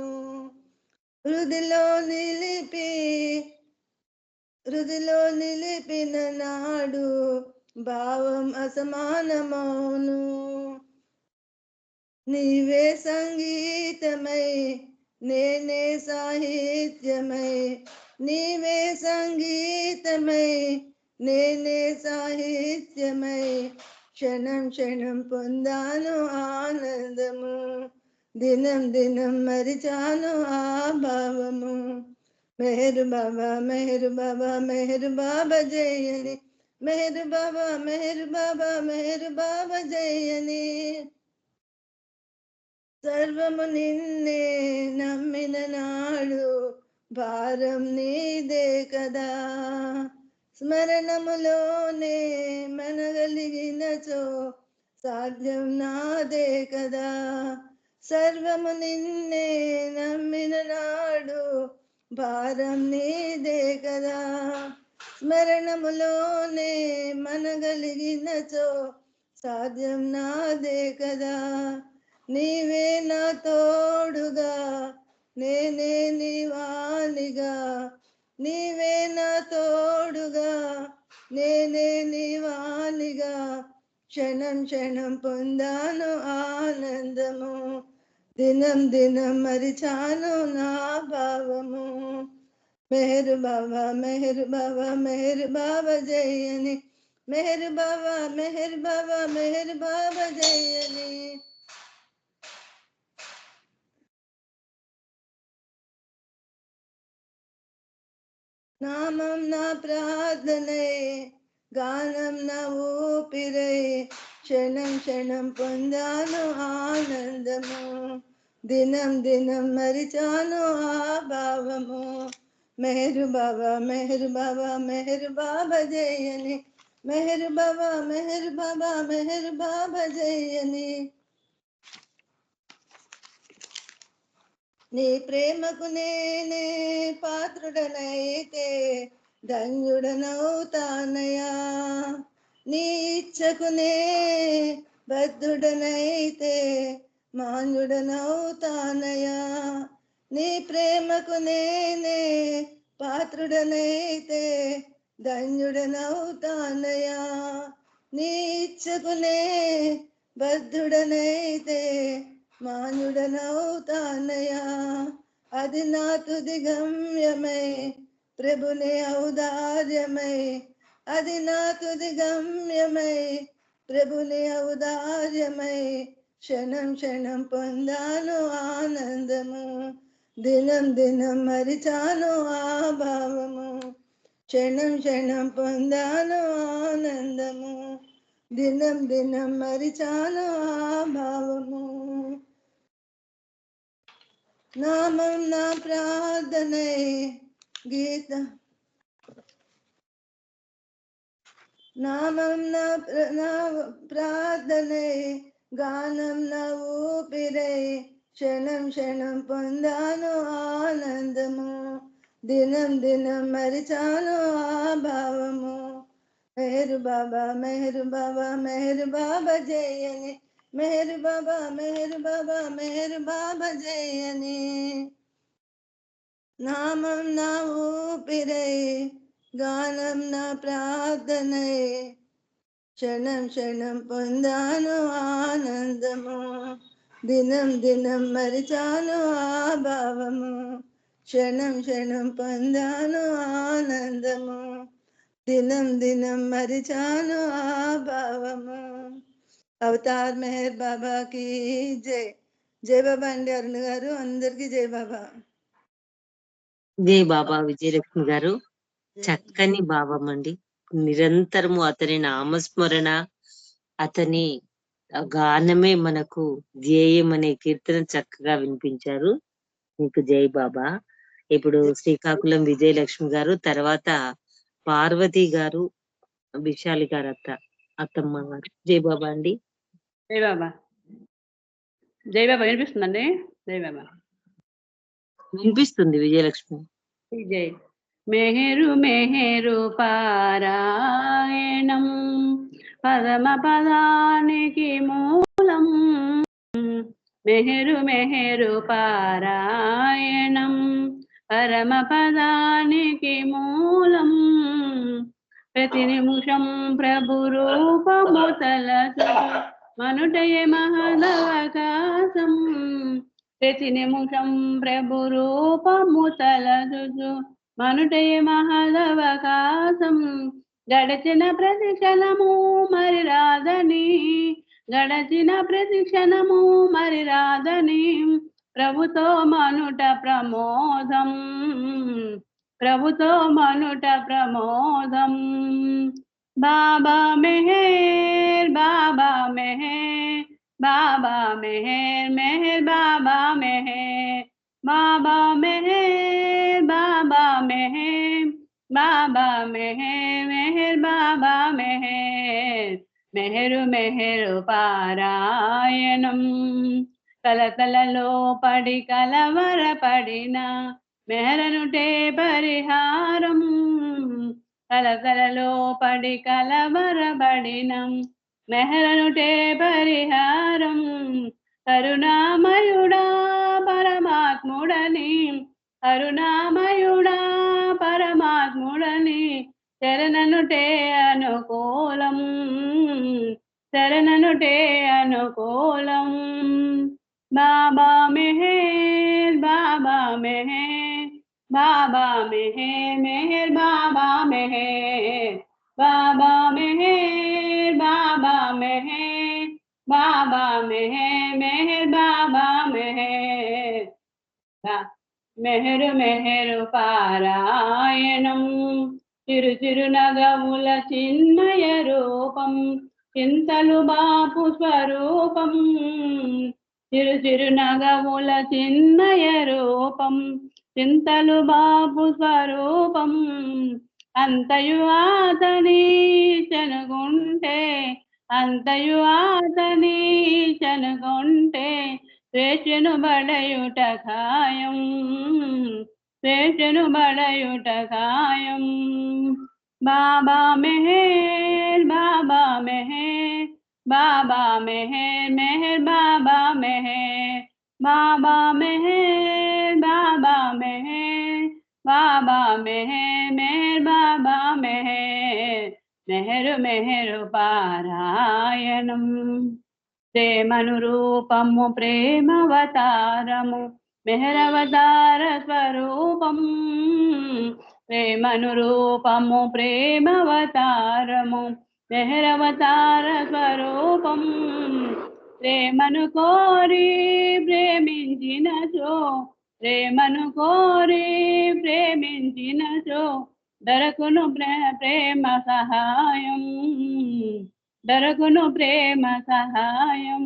హృదిలో నిలిపిన నాడు భావం అసమానమౌను నీవే సంగీతమై నేనే సాహిత్యమై నీవే సంగీతమై నేనే సాహిత్యమై క్షణం క్షణం పొందాను ఆనందము దినం దినం మరిచాను ఆ భావము మెహర్ బాబా మెహర్ బాబా మెహర్ బాబా జయని మెహర్ బాబా మెహర్ బాబా మెహర్ బాబా జయని సర్వము నిన్నే నమ్మిన నాడు భారం నీదే కదా స్మరణములోనే మనగలిగినచో సాధ్యం నాదే కదా సర్వము నిన్నే నమ్మిన నాడు భారం నీదే కదా స్మరణములోనే మనగలిగినచో సాధ్యం నాదే కదా నీవే నా తోడుగా నేనే నీవానిగా నీవే నా తోడుగా నేనే నీవానిగా క్షణం క్షణం పొందాను ఆనందము దినం దినం మరిచాను నా భావము మెహర్ బాబా మెహర్ బాబా మెహర్ బాబా జయని మెహర్ బాబా మెహర్ బాబా మెహర్ బాబా జయని నామం నా ప్రార్థనే గానం నా ఊపిరై క్షణం క్షణం పొందాను ఆనందము దినం దినం మరిచాను ఆ భావము మెహర్ బాబా మెహర్ బాబా మెహర్ బాబా జయని మెహర్ బాబా మెహర్ బాబా మెహర్ బాబా జయని నీ ప్రేమకు నేనే పాత్రుడనైతే ధన్యుడనవుతానయా నీ ఇచ్చకు నే బద్ధుడనైతే మాన్యుడనవుతానయా నీ ప్రేమకు నేనే పాత్రుడనైతే ధన్యుడనవుతానయా నీ ఇచ్చకు నే బద్ధుడనైతే మానుడనవుతానయా అది నా తుది గమ్యమై ప్రభుని ఔదార్యమై అది నా తుది గమ్యమై ప్రభుని ఔదార్యమై క్షణం క్షణం పొందాను ఆనందము దినం దినం మరిచాను ఆ భావము క్షణం క్షణం పొందాను ఆనందము దినం దినం మరిచాను ఆ భావము నామం నా ప్రార్థనై గీత నామం నా ప్రార్థనై గానం నా ఊపిరై క్షణం క్షణం పొందాను ఆనందము దినం దినం మరిచాను ఆ భావము మెహర్ బాబా మెహర్ బాబా మెహర్ బాబా జయని మెహర్ బాబా మెహర్ బాబా మెహర్ బాబా జయని నామం నా ఊపిరై గానం నా ప్రార్థనై క్షణం క్షణం పొందాను ఆనందము దినం దినం మరిచాను ఆ భావము క్షణం క్షణం పొందాను ఆనందము దినం దినం మరిచాను ఆ భావము అవతార్ మెహర్ బాబా కి జై జై బాబా అండి అరుణ్ గారు అందరికీ జై బాబా జై బాబా విజయలక్ష్మి గారు చక్కని భావం అండి నిరంతరము అతని నామస్మరణ అతని గానమే మనకు ధ్యేయం అనే కీర్తన చక్కగా వినిపించారు మీకు జై బాబా ఇప్పుడు శ్రీకాకుళం విజయలక్ష్మి గారు, తర్వాత పార్వతి గారు, విశాలి గారు అత్తమ్మ గారు. జై బాబా అండి. జై బాబా. జై బాబా వినిపిస్తుందండి. జై బాబా వినిపిస్తుంది విజయలక్ష్మి. జై మెహరు మెహరు పారాయణం పదమ పదానికి మూలం మెహరు మెహరు పారాయణం పరమ పదానికి మూలం ప్రతి నిమిషం ప్రభు రూపము తలచు మనుటయ మహదవకాశం ప్రతి నిమిషం ప్రభు రూపము తలచు మనుటయ మహదవకాశం గడచిన ప్రతి క్షణము మరి రాదని గడచిన ప్రతి క్షణము మరి రాదని ప్రభుతో మనుట ప్రమోదం ప్రభుతో మనుట ప్రమోదం బాబా మెహర్ బాబా మెహర్ బాబా మెహర్ మెహర్ బాబా మెహర్ బాబా మెహర్ బాబా మెహర్ బాబా మెహర్ మెహర్ బాబా మెహర్ మెహరు మెహరు పారాయణం కలకలలో పడి కలవరపడిన మెహరనుటే పరిహారం కలకలలో పడి కలవరపడిన మెహరనుటే పరిహారం కరుణామయుడా పరమాత్ముడని కరుణామయుడా పరమాత్ముడని శరణనుటే అనుకూలం శరణనుటే అనుకూలం బాబా మెహర్ బాబా మెహర్ బాబా మెహర్ మెహర్ బాబా మెహర్ బాబా మెహర్ బాబా మెహర్ బాబా మెహర్ మెహర్ బాబా మెహర్ మెహరు మెహరు పారాయణం చిరు చిరు నగముల చిన్మయ రూపం చింతలు బాపు స్వరూపం చిరు చిరు నగముల చిన్మయ రూపం చింతలు బాపు స్వరూపం అంతయు ఆతని చనుగుంటే అంతయు ఆతని చనుగుంటే స్వేచ్ఛను బడయుట ఖాయం స్వేచ్ఛను బడయుట ఖాయం బాబా మెహర్ బాబా మెహర్ బాబా మెహర్ మెహర్ బాబా మెహర్ బాబా మెహర్ బాబా మెహర్ బాబా మెహర్ మెహర్ బాబా మెహర్ మెహరు మెహరు పారాయణం ప్రేమను రూపము ప్రేమవతారము మెహరవతార స్వరూపం ప్రేమను రూపము ప్రేమవతారము మెహరవతార స్వరూపం ప్రేమను కోరి ప్రేమించినచో ప్రేమను కోరి ప్రేమించినచో దొరకును ప్రేమ సహాయం దొరకును ప్రేమ సహాయం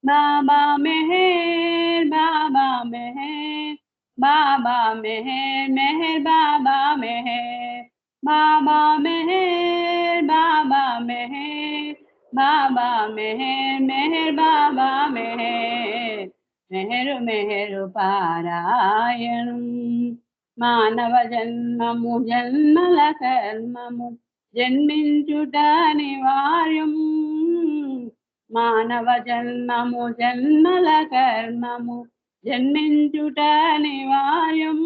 బాబా మెహర్ బాబా మెహర్ బాబా మెహర్ మెహర్ బాబా మెహర్ బాబా మెహర్ బాబా మెహర్ బాబా మెహర్ మెహర్ బాబా మెహర్ మెహరు మెహరు పారాయణం మానవ జన్మము జన్మల కర్మము జన్మించుట అనివార్యం మానవ జన్మము జన్మల కర్మము జన్మించుట అనివార్యం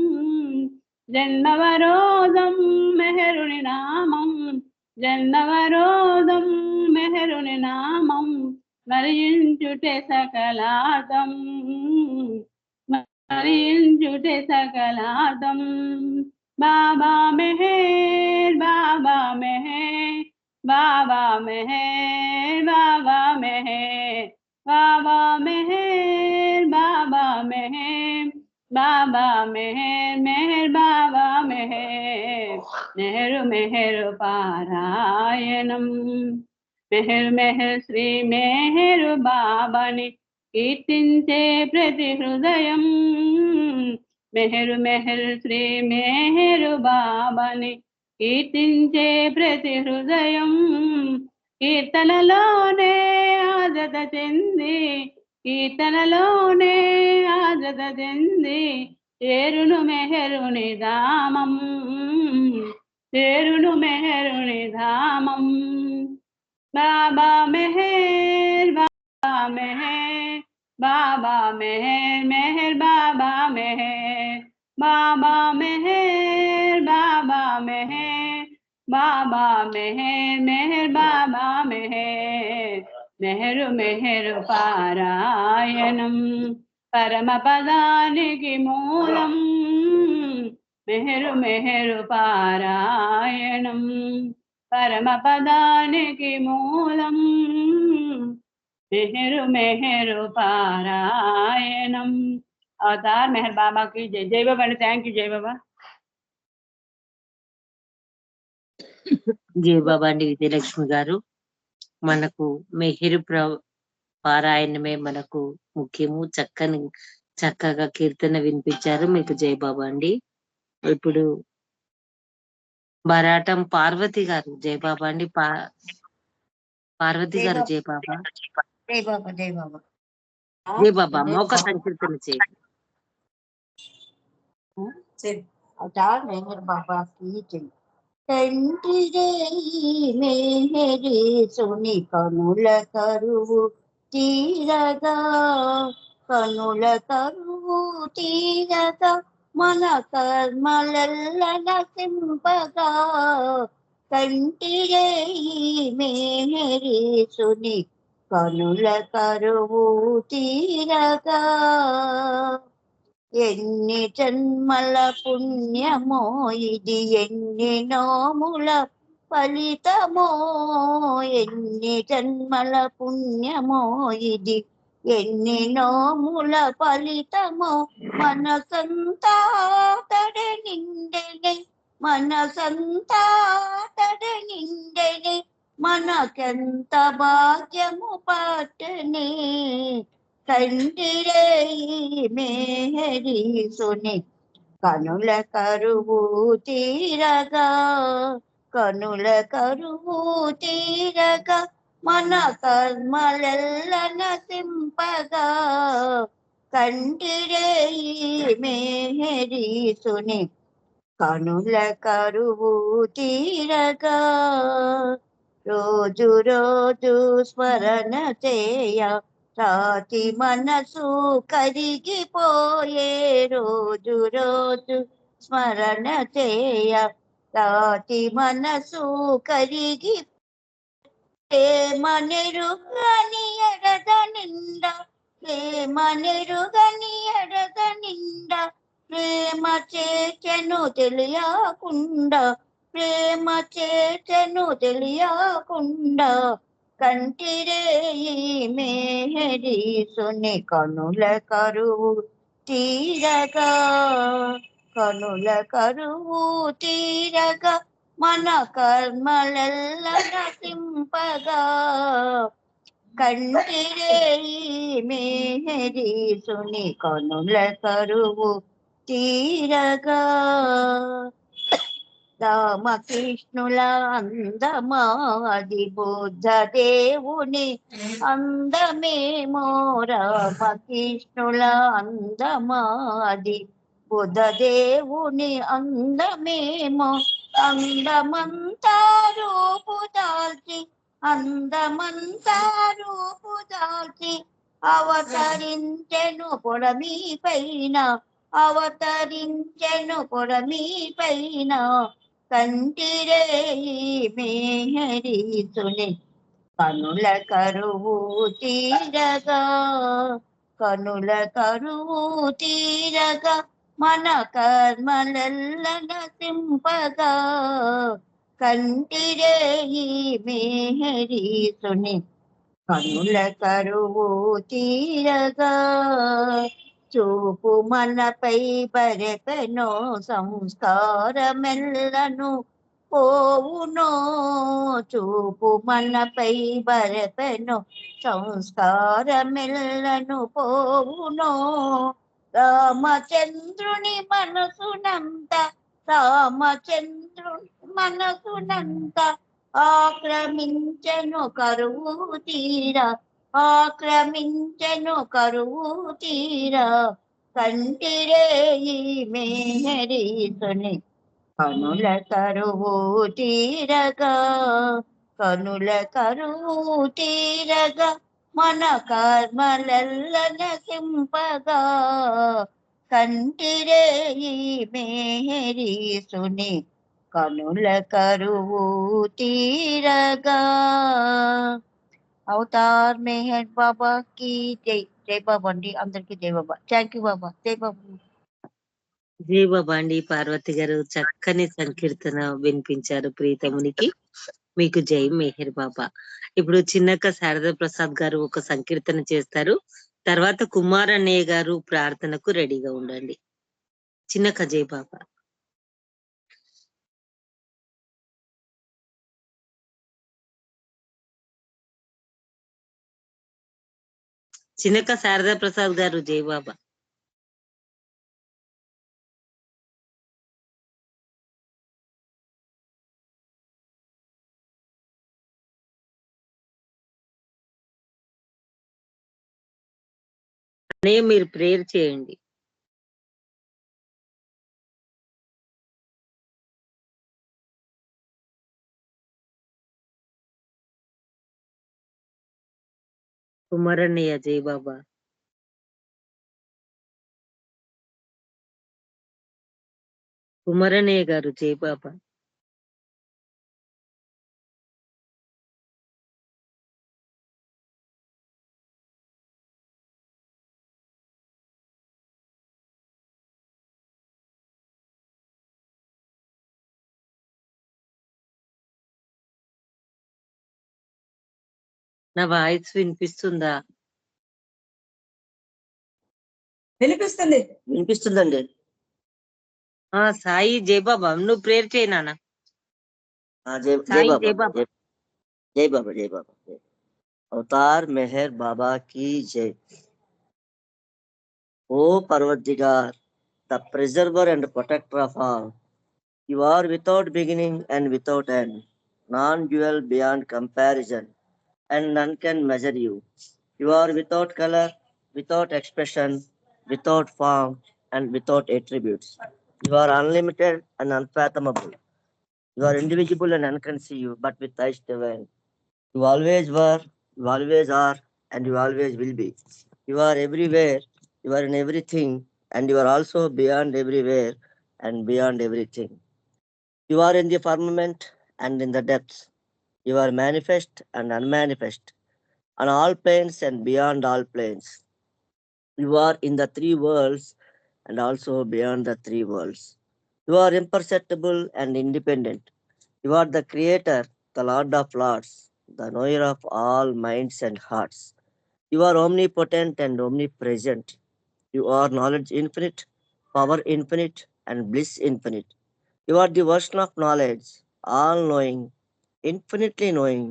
జన్మవరోధం మెహరుని నామం జన్మవరోధం మెహరుని నామం మరించుటే సకలాదం మరించుటే సకలాదం బాబా మెహర్ బాబా మెహర్ బాబా మెహర్ బాబా మెహర్ బాబా మెహర్ బాబా మెహర్ బాబా మెహర్ మెహర్ బాబా మెహర్ మెహరు మెహరు పారాయణం మెహర్ మెహర్ శ్రీ మెహరు బాబాని కీర్తించే ప్రతి హృదయం మెహరు మెహరు శ్రీ మెహరు బాబాని కీర్తించే ప్రతి హృదయం కీర్తనలోనే ఆజత చెంది కీర్తనలోనే ఆజత చెంది చేరును మెహరుని ధామం చేరును మెహరుని ధామం. బాబా మెహర్ బాబా మెహర్ బాబా మెహర్ మెహర్ బాబా మెహర్ బాబా మెహర్ బాబా మెహర్ బాబా మెహర్ మెహర్ బాబా మెహర్ మెహరు మెహరు పారాయణం పరమ పదానికి మూలం మెహరు మెహరు పారాయణం పరమ పదానికి మూలం మెహరు మెహరు పారాయణం. అవతార్ మెహర్ బాబా की जय. जय बाबा అండి. Thank you. జై బాబా. జై బాబా అండి. విజయలక్ష్మి గారు, మనకు మెహిరు పారాయణమే మనకు ముఖ్యము. చక్కగా కీర్తన వినిపించారు. మీకు జై బాబా అండి. ఇప్పుడు బరాటం పార్వతి గారు జై బాబా అండి. పార్వతి గారు జై బాబా. జై బాబా. జై బాబా. జై బాబా మౌక సంకీర్తన చేయండి. అవతార్ మెహర్ బాబా की जय. తండ్రి మెహరి సుని కనుల కరువు తీరగా కనుల కరువు తీరగా మన కర్మలెల్ల నసింపగా తండ్రి మెహరి సుని కనుల కరువు తీరగా ఎన్ని జన్మల పుణ్యమో ఇది ఎన్ని నోముల ఫలితమో ఎన్ని జన్మల పుణ్యమో ఇది ఎన్ని నోముల ఫలితమో మనసంతా తడ నిండెనే మనసంతా తడ నిండెనే మనకెంత భాగ్యము పట్టనే తండ్రి మెహరి సుని కనుల కరువు తీరగా కనుల కరువు తీరగా మన కర్మలెల్ల నసింపగా తండ్రి మెహరి సుని కనుల కరువు తీరగా రోజు రోజు స్మరణ చేయ రాతి మనసు కరిగిపోయే రోజు రోజు స్మరణ చేయ రాతి మనసు కరిగి ప్రేమనెరుగని ఎడద నిండా ప్రేమనెరుగని ఎడద నిండా ప్రేమ చేచెను తెలియకుండా ప్రేమ చేచెను తెలియకుండా కంటిరే మెహరి సుని కనుల కరువు తీరగా కనుల కరువు తీరగా మన కర్మలెల్ల నసింపగా కంటిరే మెహరి సుని కనుల కరువు తీరగా రామకృష్ణుల అందమా అది బుద్ధ దేవుని అందమేమో రామకృష్ణుల అందమా అది బుద్ధ దేవుని అందమేమో అందమంతా రూపు దాల్చి అందమంతా రూపు దాల్చి అవతరించెను పొడమీ పైన అవతరించెను పొడమీ పైన కంటిరే మెహరి సుని కనుల కరువు తీరగా కనుల కరువు తీరగా మన కర్మలెల్ల నసింపగా కంటిరే మెహరి సుని కనుల కరువు తీరగా చూపు మనపై బరెపెనో సంస్కారమెల్లను పోవునో చూపు మనపై బరెపెనో సంస్కారమెల్లను పోవునో రామచంద్రుని మనసునంత రామచంద్రుని మనసునంత ఆక్రమించను కరువు తీరా ఆక్రమించను కరువు తీరా కంటిరే ఈ మేహరీసుని కనుల కరువు తీరగా కనుల కరువు తీరగా మన కర్మలెల్ల నసింపగా కంటిరే ఈ మేహరీసుని కనుల కరువు తీరగా. అవతార్ మెహర్ బాబా కి జై. జై బాబా అండి, అందరికి జై బాబా. థ్యాంక్ యూ బాబా. జై బాబా. జై బాబా అండి. పార్వతి గారు చక్కని సంకీర్తన వినిపించారు ప్రీతమునికి. మీకు జై మెహర్ బాబా. ఇప్పుడు చిన్నక్క శారదా ప్రసాద్ గారు ఒక సంకీర్తన చేస్తారు. తర్వాత కుమార్ అన్నయ్య గారు ప్రార్థనకు రెడీగా ఉండండి. చిన్నక్క జై బాబా. చిన్నక్క శారదా ప్రసాద్ గారు జై బాబా. అన్నయ్య మీరు ప్రేయర్ చేయండి. కుమారన్నయ్య జై బాబా. కుమారన్నయ్య గారు జై బాబా. నా వాయిస్ వినిపిస్తుందా? వినిపిస్తుంది. వినిపిస్తుందండి. సాయి జై బాబా, నువ్వు ప్రేయర్ చేయి నాన్న. జై సాయి బాబా. జై బాబా. జై బాబా. జై బాబా. అవతార్ మెహర్ బాబా की जय. O Parvatdigar, the preserver and protector of all, you are without beginning and without end, non-dual beyond comparison, and none can measure you. You are without color, without expression, without form, and without attributes. You are unlimited and unfathomable. You are indivisible and unconceived, but with eyes divine. You always were, you always are, and you always will be. You are everywhere, you are in everything, and you are also beyond everywhere and beyond everything. You are in the firmament and in the depths. You are manifest and unmanifest, on all planes and beyond all planes. You are in the three worlds and also beyond the three worlds. You are imperceptible and independent. You are the creator, the Lord of Lords, the knower of all minds and hearts. You are omnipotent and omnipresent. You are knowledge infinite, power infinite, and bliss infinite. You are the version of knowledge, all-knowing, infinitely knowing,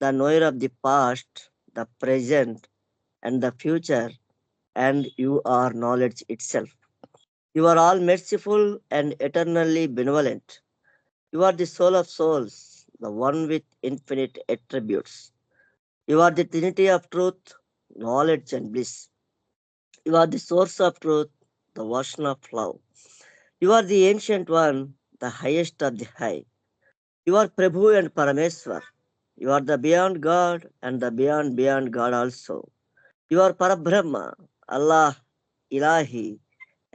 the knower of the past, the present, and the future, and you are knowledge itself. You are all merciful and eternally benevolent. You are the soul of souls, the one with infinite attributes. You are the trinity of truth, knowledge, and bliss. You are the source of truth, the ocean of love. You are the ancient one, the highest of the high. You are Prabhu and Parameswar. You are the beyond God and the beyond God also. You are Parabrahma, Allah, Ilahi,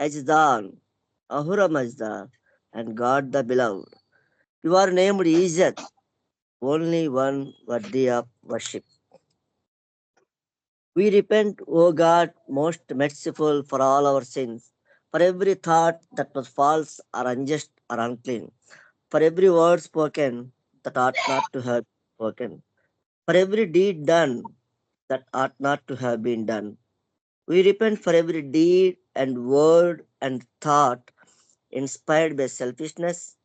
Ajdan, Ahura Mazda, and God the Beloved. You are named Izzat, only one worthy of worship. We repent, O God, most merciful, for all our sins, for every thought that was false or unjust or unclean, for every word spoken that ought not to have spoken, for every deed done that ought not to have been done. We repent for every deed and word and thought inspired by selfishness,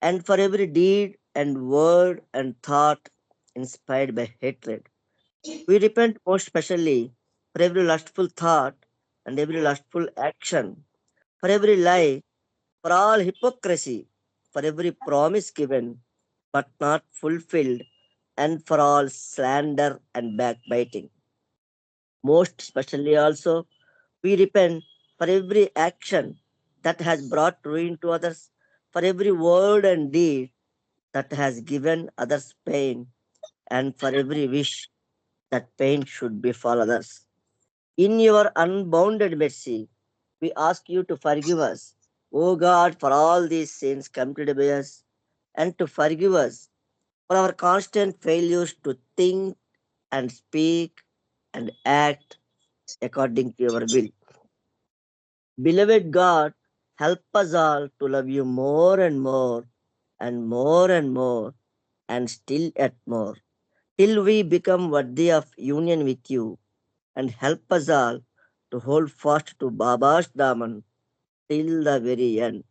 and for every deed and word and thought inspired by hatred. We repent most specially for every lustful thought and every lustful action, for every lie, for all hypocrisy, for every promise given but not fulfilled, and for all slander and backbiting. Most especially also, we repent for every action that has brought ruin to others, for every word and deed that has given others pain, and for every wish that pain should befall others. In your unbounded mercy, we ask you to forgive us, O God, for all these sins committed by us, and to forgive us for our constant failures to think and speak and act according to your will. Beloved God, help us all to love you more and more and more and more and still yet more, till we become worthy of union with you, and help us all to hold fast to Baba's Daman till the very end.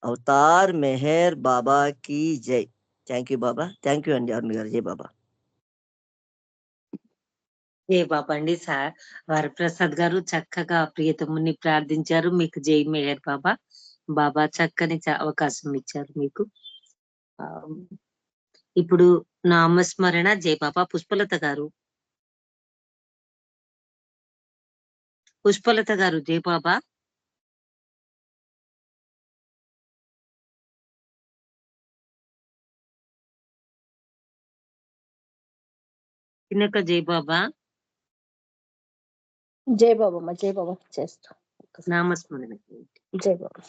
Avatar Meher Baba ki Jai. Thank you, Baba. Thank you, and Jai Baba. జై బాబా అండి. వరప్రసాద్ గారు చక్కగా ప్రియతముని ప్రార్థించారు. మీకు జై మెహర్ బాబా. బాబా చక్కని అవకాశం ఇచ్చారు మీకు. ఇప్పుడు నామస్మరణ జై బాబా. పుష్పలత గారు, పుష్పలత గారు జై బాబా. తినక జై బాబా. జై బాబమ్మ, జై బాబా చేస్తా. నామస్మరణ జై బాబా.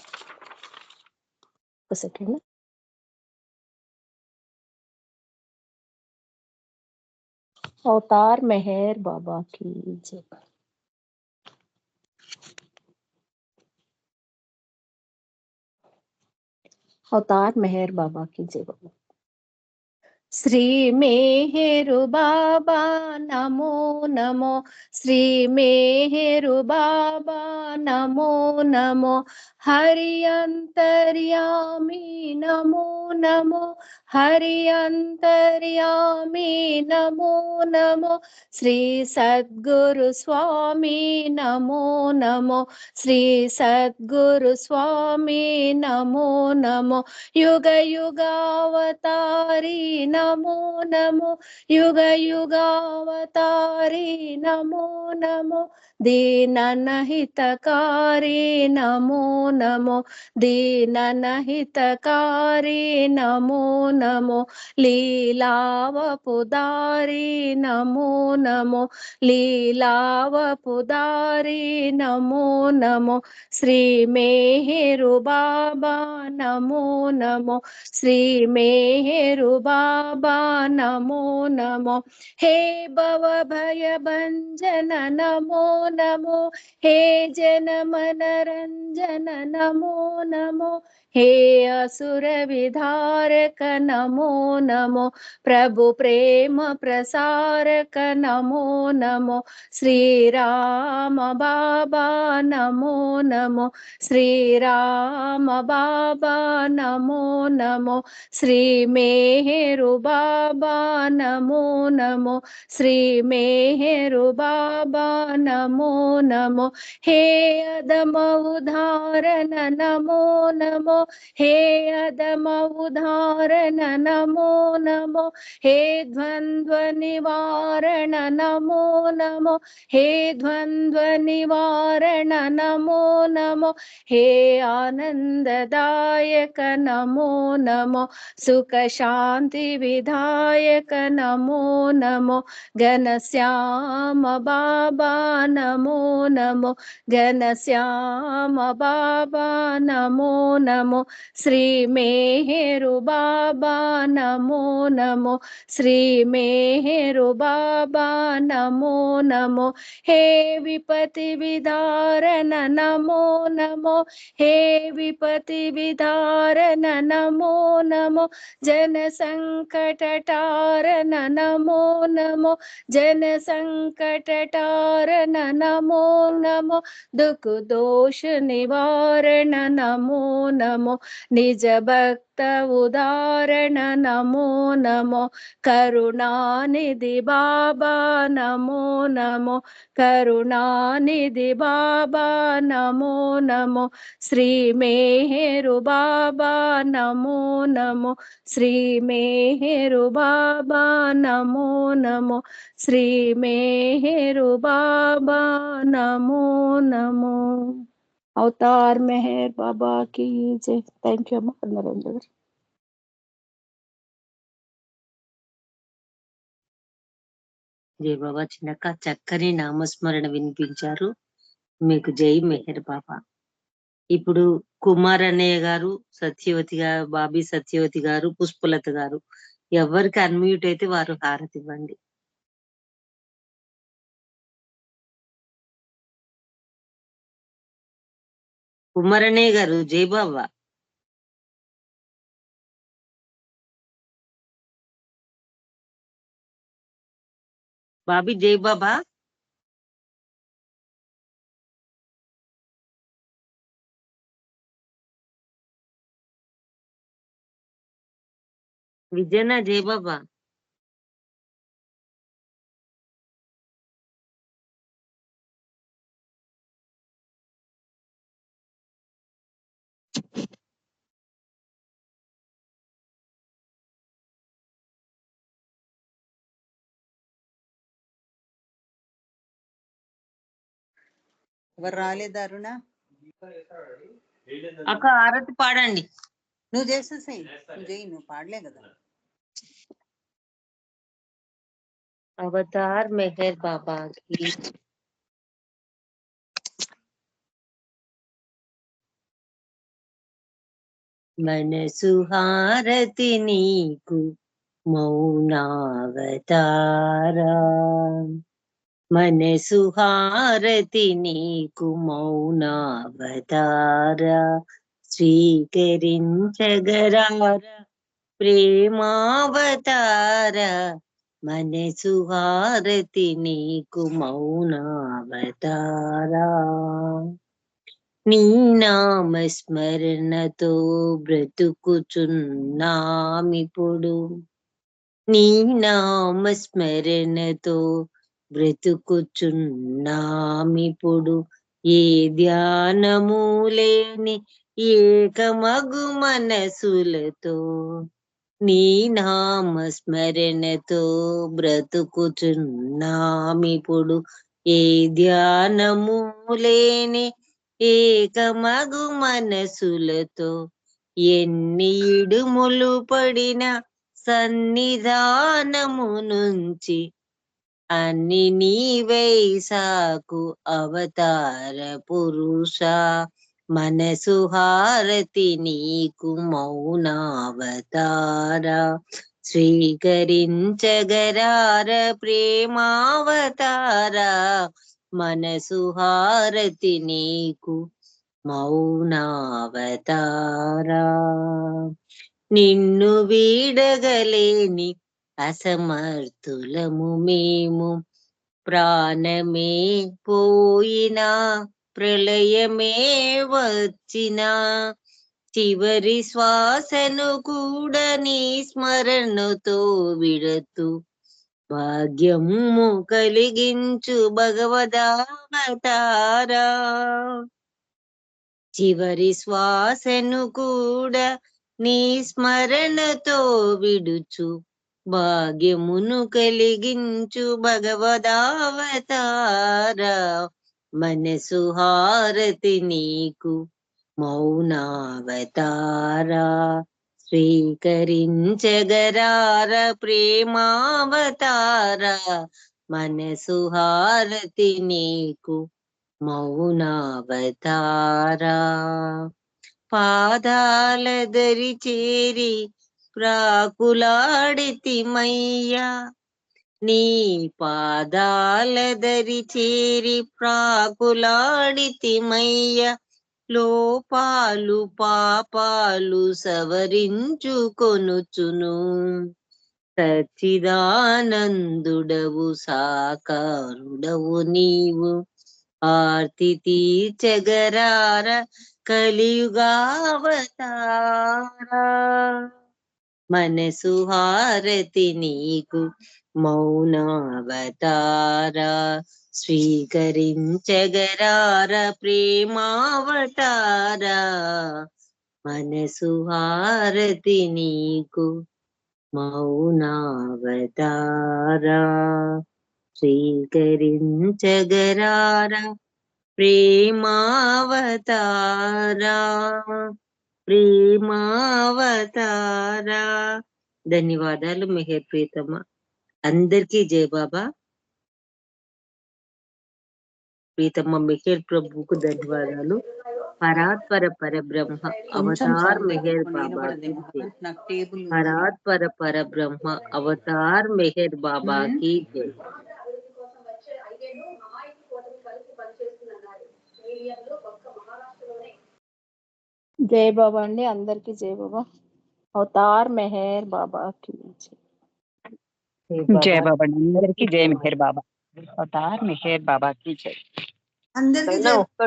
ఒక సెకండ్. अवतार मेहर बाबा की जय। अवतार मेहर बाबा की जय बाबा। श्री मेहरु बाबा नमो नमो, श्री मेहरु बाबा नमो नमो, हरि अंतर्यामी नमो नमो, हरि अंतर्यामी नमो नमो, श्री सद्गुरु स्वामी नमो नमो, श्री सद्गुरु स्वामी नमो नमो, युग युगावतारी नमो नमो, युग युगावतारी नमो नमो, दीनन हितकारी नमो नमो, दीनन हितकारी नमो नमो, लीलावपुदारी नमो नमो, लीलावपुदारी नमो नमो, श्री मेहरु बाबा नमो नमो, श्री मेहरु बाबा नमो नमो, हे भव भय भंजन नमो नमो, हे जन मन रंजन नमो नमो, हे असुर विधारक नमो नमो, प्रभु प्रेम प्रसारक नमो नमो, श्री राम बाबा नमो नमो, श्री राम बाबा नमो नमो, श्री मेहरु बाबा नमो नमो, श्री मेहरु बाबा नमो नमो, हे अदम उदाहरण नमो नमो, हे अदम उदाहरण नमो नमो, हे द्वंद्व निवारण नमो नमो, हे द्वंद्व निवारण नमो नमो, हे आनंददायक नमो नमो, सुख शांति विधायक नमो नमो, घनश्याम बाबा नमो नमो, घनश्याम बाबा नमो नमो, श्री मेहरु बाबा नमो नमो, श्री मेहरु बाबा नमो नमो, हे विपत्ति विदारण नमो नमो, हे विपत्ति विदारण नमो नमो, जन संकट टारण नमो नमो, जन संकट टारण नमो नमो, दुख दोष निवारण ఉదాహరణ నమో నమో నిజ భక్త ఉదాహరణ నమో నమో కరుణానిధి బాబా నమో నమో కరుణానిధి బాబా నమో నమో శ్రీ మేహరు బాబా నమో నమో శ్రీ మేహరు బాబా నమో నమో శ్రీ మేహరు బాబా నమో నమో అవతార్ మెహర్ బాబా की जय థ్యాంక్ యూ అమ్మా నరేంద్ర గారు. జై బాబా చిన్నక్క చక్కని నామస్మరణ వినిపించారు. మీకు జై మెహర్ బాబా. ఇప్పుడు కుమార్ అన్నయ్య గారు, సత్యవతి గారు, బాబీ సత్యవతి గారు, పుష్పలత గారు ఎవరికి అన్మ్యూట్ అయితే వారు హారతి ఇవ్వండి. కుమార్ అన్నయ్య గారు జై బాబా. బాబీ జై బాబా. విజయన జై బాబా. ఎవరు రాలేదు అరుణ? అక్క హారతి పాడండి. నువ్వు చేసేసాయి, నువ్వు చేయి, నువ్వు పాడలే కదా. అవతార్ మెహర్ బాబా की మనసు హారతి నీకు మౌనావతారా, మనసు హారతి నీకు మౌనావతారా, స్వీకరించగరారా ప్రేమావతారా, మనసు హారతి నీకు మౌనావతారా. నీ నామస్మరణతో బ్రతుకుచున్నామిప్పుడు, నీ నామస్మరణతో బ్రతుకుచున్నామిప్పుడు, ఏ ధ్యానము లేని ఏకమగు మనసులతో, నీ నామస్మరణతో బ్రతుకుచున్నామిప్పుడు, ఏ ధ్యానము లేని ఏకమగు మనసులతో, ఎన్ని ఇడుములు పడిన సన్నిధానము నుంచి అన్ని నీవై సాకు అవతార పురుష, మనసు హారతి నీకు మౌనావతారా, స్వీకరించగరార ప్రేమావతారా, మనసు హారతి నీకు మౌనావతారా. నిన్ను వీడగలేని అసమర్థులము మేము, ప్రాణమే పోయినా ప్రళయమే వచ్చినా, చివరి శ్వాసను కూడా నీ స్మరణతో విడతు భాగ్యము కలిగించు భగవదావతారా, చివరి శ్వాసను కూడా నీ స్మరణతో విడుచు భాగ్యమును కలిగించు భగవదావతారా, మనసు హారతి నీకు మౌనావతారా, స్వీకరించగరార ప్రేమావతారా, మనసు హారతి నీకు మౌనావతారా. పాదాల దరి చేరి ప్రాకులాడితిమయ్యా, నీ పాదాల దరి చేరి ప్రాకులాడితిమయ్యా, లోపాలు పాపాలు సవరించుకొనుచును, సచ్చిదానందుడవు సాకారుడవు నీవు, ఆర్తి తీర్చగరార కలియుగావతారా మనసు హారతి నీకు మౌనావతారా స్వీకరించగరార ప్రేమావతారా మనసు హారతి నీకు మౌనావతారా స్వీకరించగరార ప్రేమావతారా ప్రేమావతారా. ధన్యవాదాలు మెహర్ ప్రీతమ్మ. అందరికీ జై బాబా. ప్రీతమ్మ మెహర్ ప్రభుకు ధన్యవాదాలు. పరాత్పర పరబ్రహ్మ అవతార్ మెహర్ బాబా की जय. నాకు టేబుల్ పరాత్పర పరబ్రహ్మ అవతార్ మెహర్ బాబా की जय. జై బాబా అండి, అందరికి జై బాబా. అవతార్ మెహర్ బాబాకి జై. जय बाबा अंदर की जय मेहर बाबा अवतार मेहर बाबा की जय. అందరికీ అయినా జై ఒక్క